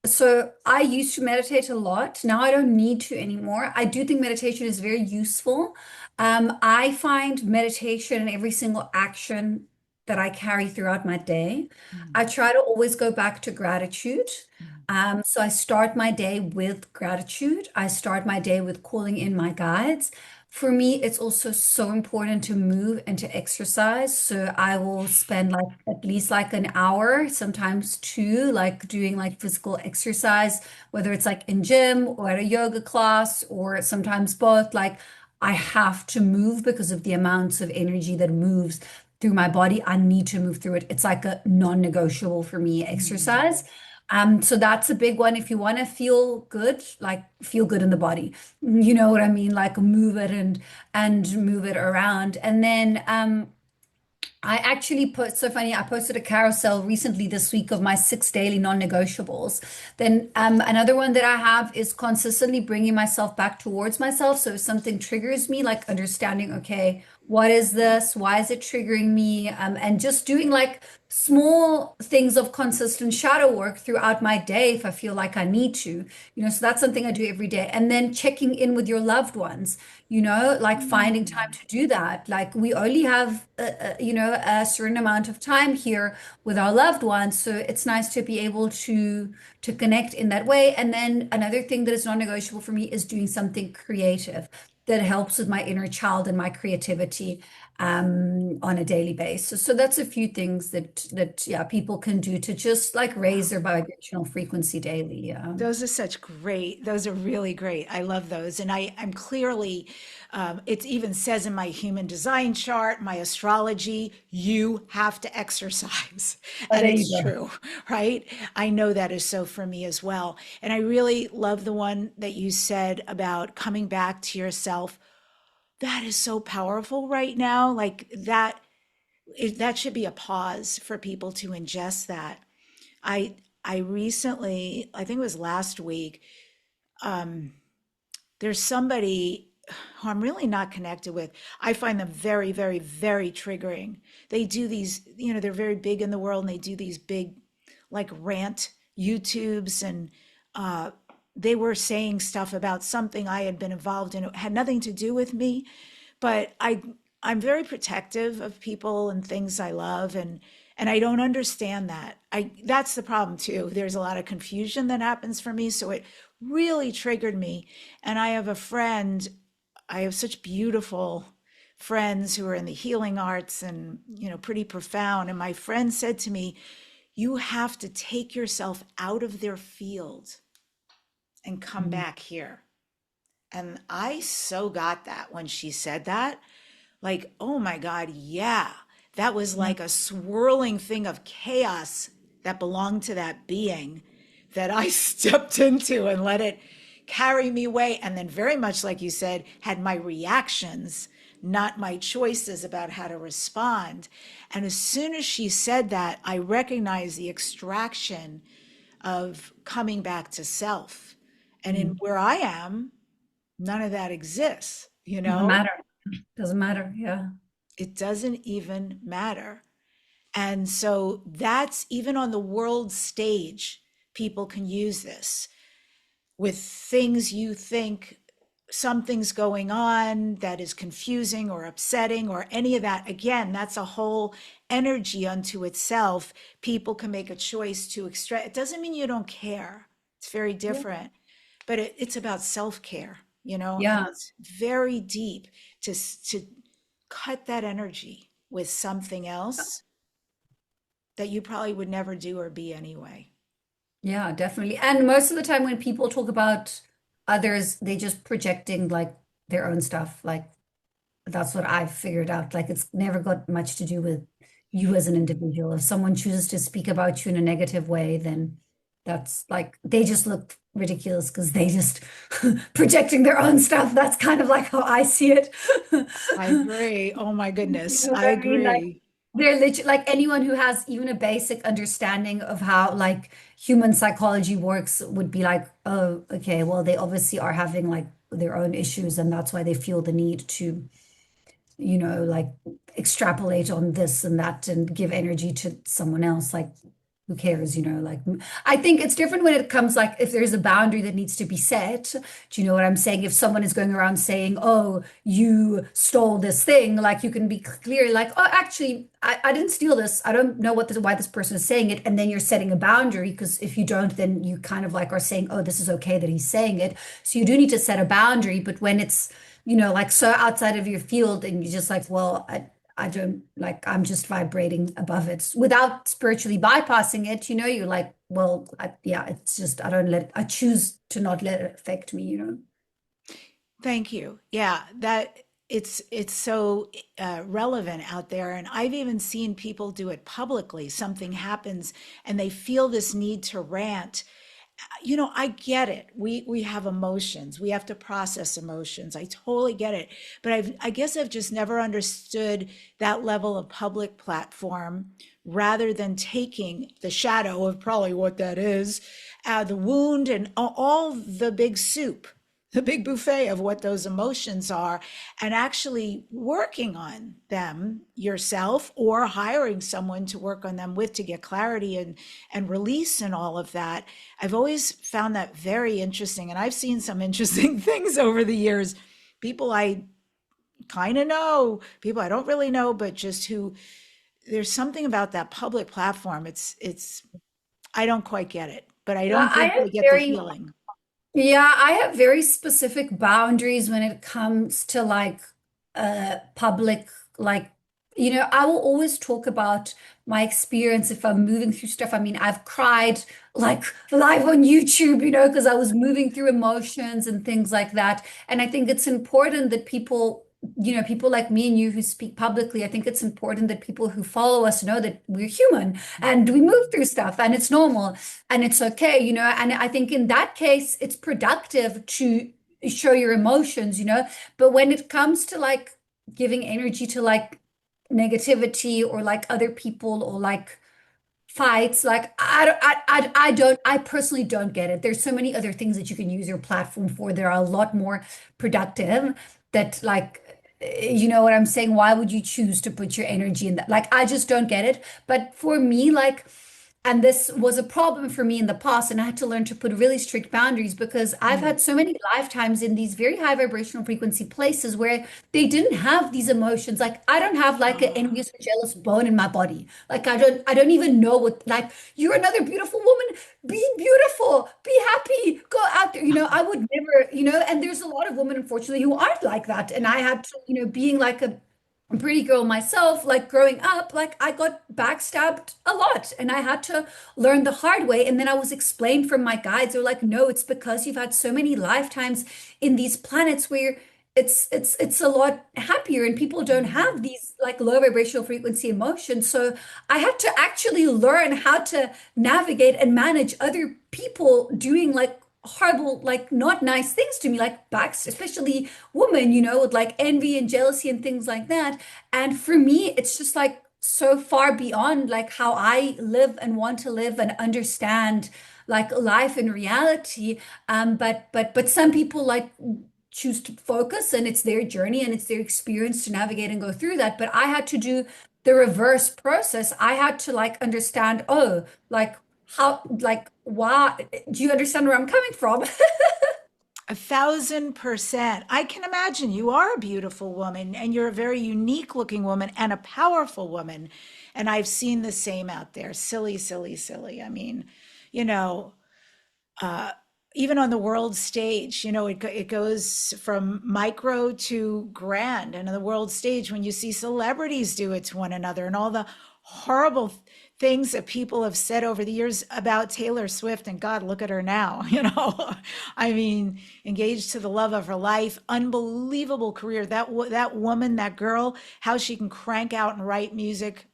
C: so I used to meditate a lot. Now I don't need to anymore. I do think meditation is very useful. I find meditation in every single action that I carry throughout my day. I
B: Mm,
C: try to always go back to gratitude.
B: mm,
C: So I start my day with gratitude. I start my day with calling in my guides. For me, it's also so important to move and to exercise. So I will spend like at least like an hour, sometimes two, like doing like physical exercise, whether it's like in gym or at a yoga class or sometimes both. Like I have to move because of the amounts of energy that moves through my body. I need to move through it. It's like a non-negotiable for me
B: mm,
C: exercise. So that's a big one. If you want to feel good, like feel good in the body. You know what I mean? Like move it and move it around. And then I actually put so funny. I posted a carousel recently this week of my 6 daily non-negotiables. Then another one that I have is consistently bringing myself back towards myself. So if something triggers me, like understanding, okay, what is this? Why is it triggering me? And just doing like small things of consistent shadow work throughout my day if I feel like I need to, so that's something I do every day. And then checking in with your loved ones, like finding time
B: Mm.
C: to do that. Like we only have, a certain amount of time here with our loved ones. So it's nice to be able to connect in that way. And then another thing that is non-negotiable for me is doing something creative that helps with my inner child and my creativity on a daily basis. So that's a few things that yeah, people can do to just like raise their vibrational frequency daily. Yeah.
B: Those are really great. I love those. And I'm clearly, it even says in my human design chart, my astrology, you have to exercise.
C: Oh,
B: And
C: there you
B: it's
C: go.
B: true, right? I know that is so for me as well. And I really love the one that you said about coming back to yourself. That is so powerful right now. Like that, that should be a pause for people to ingest that. I I recently, I think it was last week, um, there's somebody who I'm really not connected with. I find them very, very, very triggering. They do these, they're very big in the world and they do these big like rant YouTubes and uh they were saying stuff about something I had been involved in. It had nothing to do with me, but I'm very protective of people and things I love and I don't understand that. I That's the problem too. There's a lot of confusion that happens for me, so it really triggered me. And I have such beautiful friends who are in the healing arts and, pretty profound. And my friend said to me, "You have to take yourself out of their field and come
C: Mm.
B: back here." And I so got that when she said that. Like, oh my God, yeah. That was
C: Yeah.
B: like a swirling thing of chaos that belonged to that being that I stepped into and let it carry me away. And then, very much like you said, had my reactions, not my choices about how to respond. And as soon as she said that, I recognized the extraction of coming back to self. And in
C: Mm.
B: where I am, none of that exists,
C: Doesn't matter. Doesn't matter. Yeah.
B: It doesn't even matter. And so that's even on the world stage, people can use this with things you think something's going on that is confusing or upsetting or any of that. Again, that's a whole energy unto itself. People can make a choice to extract. It doesn't mean you don't care. It's very
C: Yeah.
B: different, but it's about self-care, and
C: Yeah.
B: it's very deep to cut that energy with something else that you probably would never do or be anyway.
C: Yeah, definitely. And most of the time when people talk about others, they just projecting like their own stuff. Like that's what I've figured out. Like it's never got much to do with you as an individual. If someone chooses to speak about you in a negative way, then that's like they just look ridiculous because they just projecting their own stuff. That's kind of like how I see it.
B: I agree. Oh my
C: You
B: goodness.
C: know
B: I
C: what I mean? Like
B: agree.
C: they're literally like anyone who has even a basic understanding of how like human psychology works would be like, oh, okay, well, they obviously are having like their own issues, and that's why they feel the need to, like extrapolate on this and that and give energy to someone else. Like, who cares, like I think it's different when it comes like if there's a boundary that needs to be set. Do you know what I'm saying? If someone is going around saying, oh, you stole this thing, like you can be clear, like, oh, actually, I didn't steal this. I don't know why this person is saying it. And then you're setting a boundary because if you don't, then you kind of like are saying, oh, this is okay that he's saying it. So you do need to set a boundary. But when it's, like so outside of your field and you're just like, well, I don't like, I'm just vibrating above it without spiritually bypassing it. You're like, well, yeah, it's just, I choose to not let it affect me.
B: Thank you. Yeah, that it's so relevant out there, and I've even seen people do it publicly. Something happens, and they feel this need to rant. I get it. We have emotions. We have to process emotions. I totally get it. But I guess I've just never understood that level of public platform rather than taking the shadow of probably what that is, the wound and all the big soup the big buffet of what those emotions are, and actually working on them yourself or hiring someone to work on them with to get clarity and release and all of that. I've always found that very interesting, and I've seen some interesting things over the years. People I kind of know, people I don't really know, but just who, there's something about that public platform. It's I don't quite get it, but I
C: Yeah,
B: don't think I get the healing.
C: I have very specific boundaries when it comes to like public, like, I will always talk about my experience if I'm moving through stuff. I mean, I've cried like live on YouTube, because I was moving through emotions and things like that. And I think it's important that people like me and you who speak publicly, I think it's important that people who follow us know that we're human and we move through stuff and it's normal and it's okay, and I think in that case, it's productive to show your emotions, but when it comes to like giving energy to like negativity or like other people or like fights, like I personally don't get it. There's so many other things that you can use your platform for. There are a lot more productive that like, you know what I'm saying? Why would you choose to put your energy in that? Like, I just don't get it. But for me, like, and this was a problem for me in the past, and I had to learn to put really strict boundaries because I've
B: Mm.
C: had so many lifetimes in these very high vibrational frequency places where they didn't have these emotions. Like I don't have like an
B: Ah.
C: envious or jealous bone in my body. Like I don't even know what, like, you're another beautiful woman. Be beautiful, be happy, go out there. I would never, and there's a lot of women, unfortunately, who aren't like that. And I had to, being like a pretty girl myself, like growing up, like I got backstabbed a lot and I had to learn the hard way. And then I was explained from my guides, they're like, no, it's because you've had so many lifetimes in these planets where it's a lot happier and people don't
B: Mm.
C: have these like low vibrational frequency emotions. So I had to actually learn how to navigate and manage other people doing like horrible, like not nice things to me, like backs, especially women, with like envy and jealousy and things like that. And for me, it's just like so far beyond like how I live and want to live and understand like life and reality. But some people like choose to focus and it's their journey and it's their experience to navigate and go through that. But I had to do the reverse process. I had to like understand, oh, like how, like, why, do you understand where I'm coming from?
B: 1,000%. I can imagine you are a beautiful woman and you're a very unique looking woman and a powerful woman. And I've seen the same out there. Silly, silly, silly. I mean, you know, uh, even on the world stage, it goes from micro to grand. And on the world stage, when you see celebrities do it to one another and all the horrible things that people have said over the years about Taylor Swift, and God, look at her now, I mean, engaged to the love of her life, unbelievable career. That woman, that girl, how she can crank out and write music,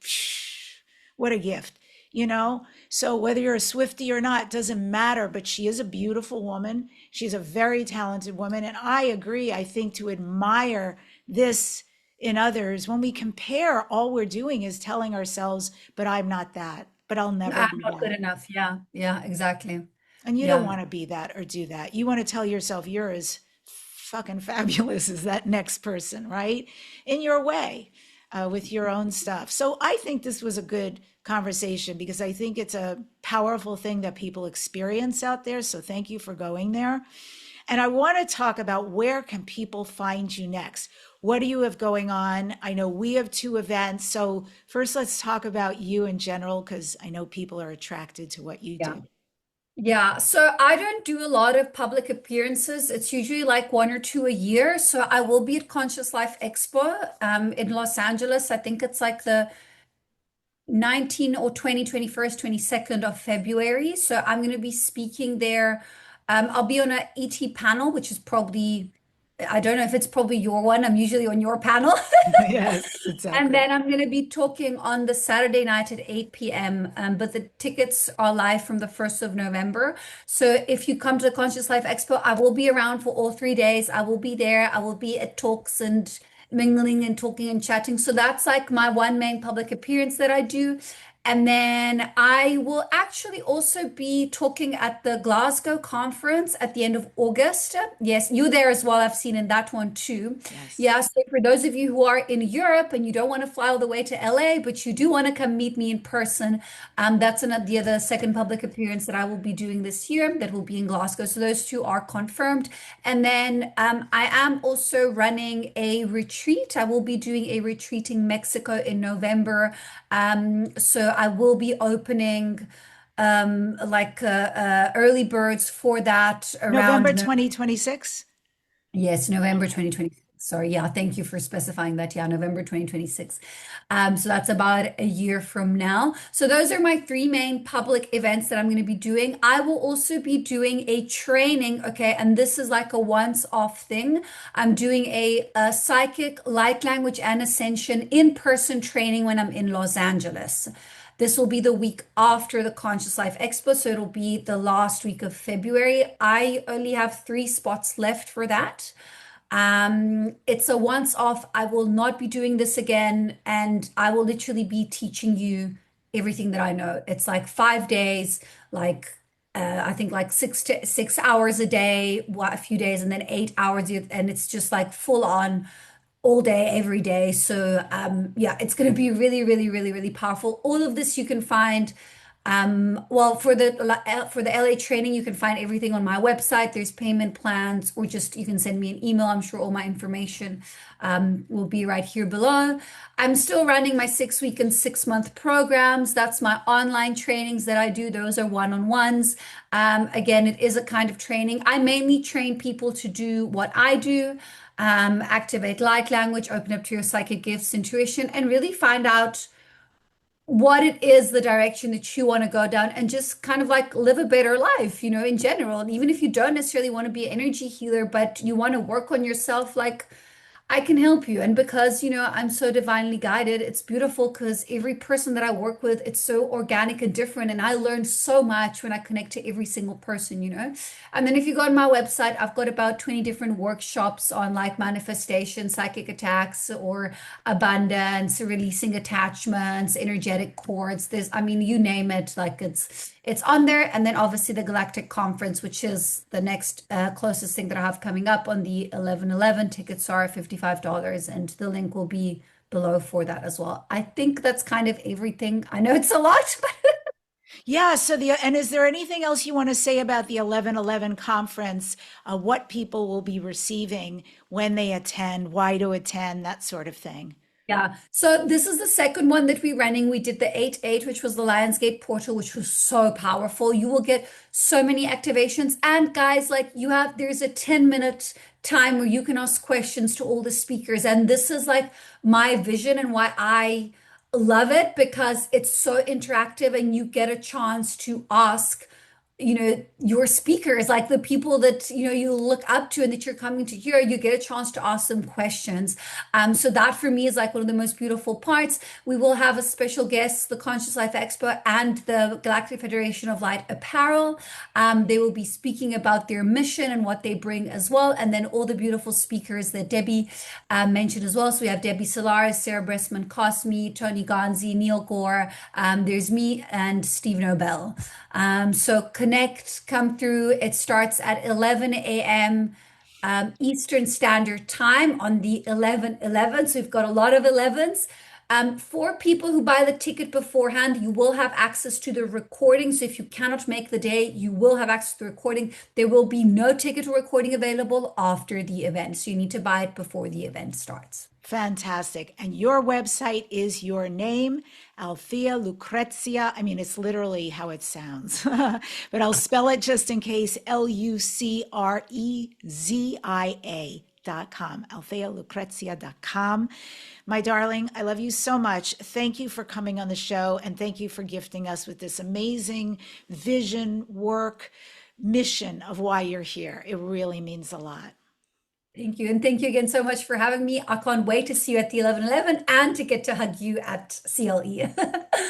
B: what a gift, you know? So whether you're a Swiftie or not, doesn't matter, but she is a beautiful woman. She's a very talented woman. And I agree. I think to admire this in others, when we compare, all we're doing is telling ourselves, but I'm not that, but I'll never
C: I'm
B: be
C: not good
B: that.
C: enough. Yeah, yeah, exactly.
B: And you don't
C: Yeah.
B: want to be that or do that. You want to tell yourself you're as fucking fabulous as that next person, right? In your way, with your own stuff. So I think this was a good conversation because I think it's a powerful thing that people experience out there. So thank you for going there. And I want to talk about where can people find you next? What do you have going on? I know we have two events. So first, let's talk about you in general, because I know people are attracted to what you
C: Yeah.
B: do.
C: Yeah, so I don't do a lot of public appearances. It's usually like one or two a year. So I will be at Conscious Life Expo in Los Angeles. I think it's like the 19 or 20, 21st, 22nd of February. So I'm going to be speaking there. I'll be on a ET panel, which is probably, I don't know if it's probably your one. I'm usually on your panel.
B: Yes,
C: And
B: exactly.
C: then I'm going to be talking on the Saturday night at 8 p.m. But the tickets are live from the 1st of November. So if you come to the Conscious Life Expo, I will be around for all 3 days. I will be there. I will be at talks and mingling and talking and chatting. So that's like my one main public appearance that I do. And then I will actually also be talking at the Glasgow conference at the end of August. Yes, you there as well. I've seen in that one too.
B: Yes.
C: Yeah, so for those of you who are in Europe and you don't want to fly all the way to LA, but you do want to come meet me in person, that's the other second public appearance that I will be doing this year that will be in Glasgow. So those two are confirmed. And then I am also running a retreat. I will be doing a retreat in Mexico in November. So I will be opening early birds for that
B: November
C: around no
B: 2026.
C: yes, November
B: Okay.
C: 2026. Sorry, yeah, thank you for specifying that. Yeah, November 2026. So that's about a year from now. So those are my three main public events that I'm going to be doing. I will also be doing a training, okay, and this is like a once-off thing. I'm doing a psychic light language and ascension in-person training when I'm in Los Angeles. This will be the week after the Conscious Life Expo, so it'll be the last week of February. I only have 3 spots left for that. It's a once off. I will not be doing this again, and I will literally be teaching you everything that I know. It's like 5 days, like I think like 6 hours a day, a few days, and then 8 hours, and it's just like full on all day, every day. So yeah, it's going to be really, really, really, really powerful. All of this you can find. Well, for the LA training, you can find everything on my website. There's payment plans, or just you can send me an email. I'm sure all my information will be right here below. I'm still running my 6 week and 6 month programs. That's my online trainings that I do. Those are one-on-ones. Again, it is a kind of training. I mainly train people to do what I do. Activate light language, open up to your psychic gifts, intuition, and really find out what it is, the direction that you want to go down, and just kind of like live a better life, in general. And even if you don't necessarily want to be an energy healer, but you want to work on yourself, like I can help you. And because, I'm so divinely guided, it's beautiful because every person that I work with, it's so organic and different. And I learn so much when I connect to every single person. And then if you go on my website, I've got about 20 different workshops on like manifestation, psychic attacks, or abundance, releasing attachments, energetic cords. I mean, you name it, like it's on there. And then obviously the Galactic Conference, which is the next closest thing that I have coming up on the 11/11. Tickets are $55, and the link will be below for that as well. I think that's kind of everything. I know it's a lot, but
B: Yeah. And is there anything else you want to say about the 11/11 conference? What people will be receiving when they attend, why to attend, that sort of thing?
C: yeah. So this is the second one that we're running. We did the 8/8, which was the Lionsgate portal, which was so powerful. You will get so many activations. And guys, like there's a 10-minute time where you can ask questions to all the speakers. And this is like my vision and why I love it, because it's so interactive and you get a chance to ask your speakers, like the people that you look up to and that you're coming to hear. You get a chance to ask them questions. So that for me is like one of the most beautiful parts. We will have a special guest, the Conscious Life Expo and the Galactic Federation of Light Apparel. They will be speaking about their mission and what they bring as well, and then all the beautiful speakers that Debbie mentioned as well. So we have Debbie Solaris, Sarah Bressman Cosme, Tony Gonzi, Neil Gore, there's me, and Steve Nobel. So connect, come through. It starts at 11 a.m. Eastern Standard Time on the 11/11. So we've got a lot of 11s. For people who buy the ticket beforehand, you will have access to the recording. So if you cannot make the day, you will have access to the recording. There will be no ticket or recording available after the event. So you need to buy it before the event starts.
B: Fantastic. And your website is your name, Althea Lucrezia. I mean, it's literally how it sounds, but I'll spell it just in case: Lucrezia.com, AltheaLucrezia.com. My darling, I love you so much. Thank you for coming on the show, and thank you for gifting us with this amazing vision, work, mission of why you're here. It really means a lot.
C: Thank you. And thank you again so much for having me. I can't wait to see you at the 11/11 and to get to hug you at CLE.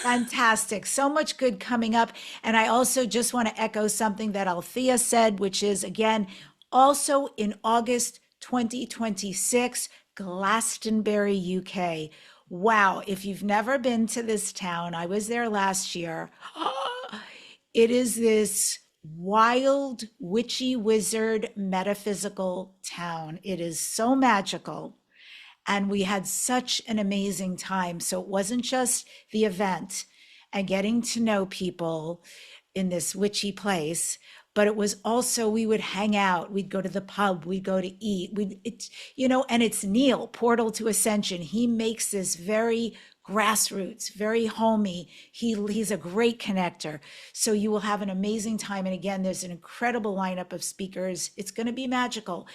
B: Fantastic. So much good coming up. And I also just want to echo something that Althea said, which is, again, also in August 2026, Glastonbury, UK. Wow, if you've never been to this town, I was there last year. It is this wild, witchy, wizard, metaphysical town. It is so magical. And we had such an amazing time. So it wasn't just the event and getting to know people in this witchy place, but it was also we would hang out, we'd go to the pub, we'd go to eat, and it's Neil, Portal to Ascension. He makes this very grassroots, very homey. He's a great connector. So you will have an amazing time. And again, there's an incredible lineup of speakers. It's going to be magical.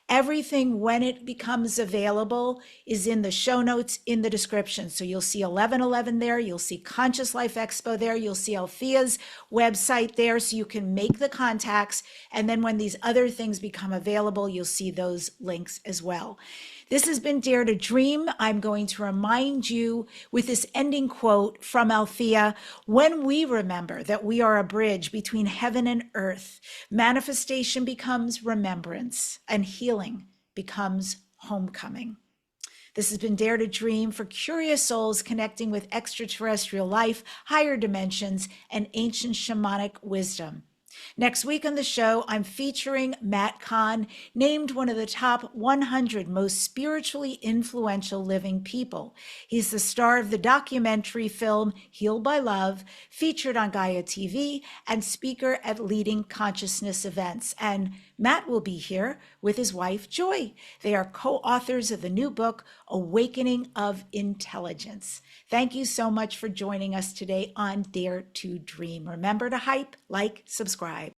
B: Everything, when it becomes available, is in the show notes in the description. So you'll see 1111 there. You'll see Conscious Life Expo there. You'll see Althea's website there, so you can make the contacts. And then when these other things become available, you'll see those links as well. This has been Dare to Dream. I'm going to remind you with this ending quote from Althea: when we remember that we are a bridge between heaven and earth, manifestation becomes remembrance and healing becomes homecoming. This has been Dare to Dream for curious souls connecting with extraterrestrial life, higher dimensions, and ancient shamanic wisdom. Next week on the show, I'm featuring Matt Kahn, named one of the top 100 most spiritually influential living people. He's the star of the documentary film Healed by Love, featured on Gaia TV, and speaker at leading consciousness events. And Matt will be here with his wife, Joy. They are co-authors of the new book, Awakening of Intelligence. Thank you so much for joining us today on Dare to Dream. Remember to hype, like, subscribe.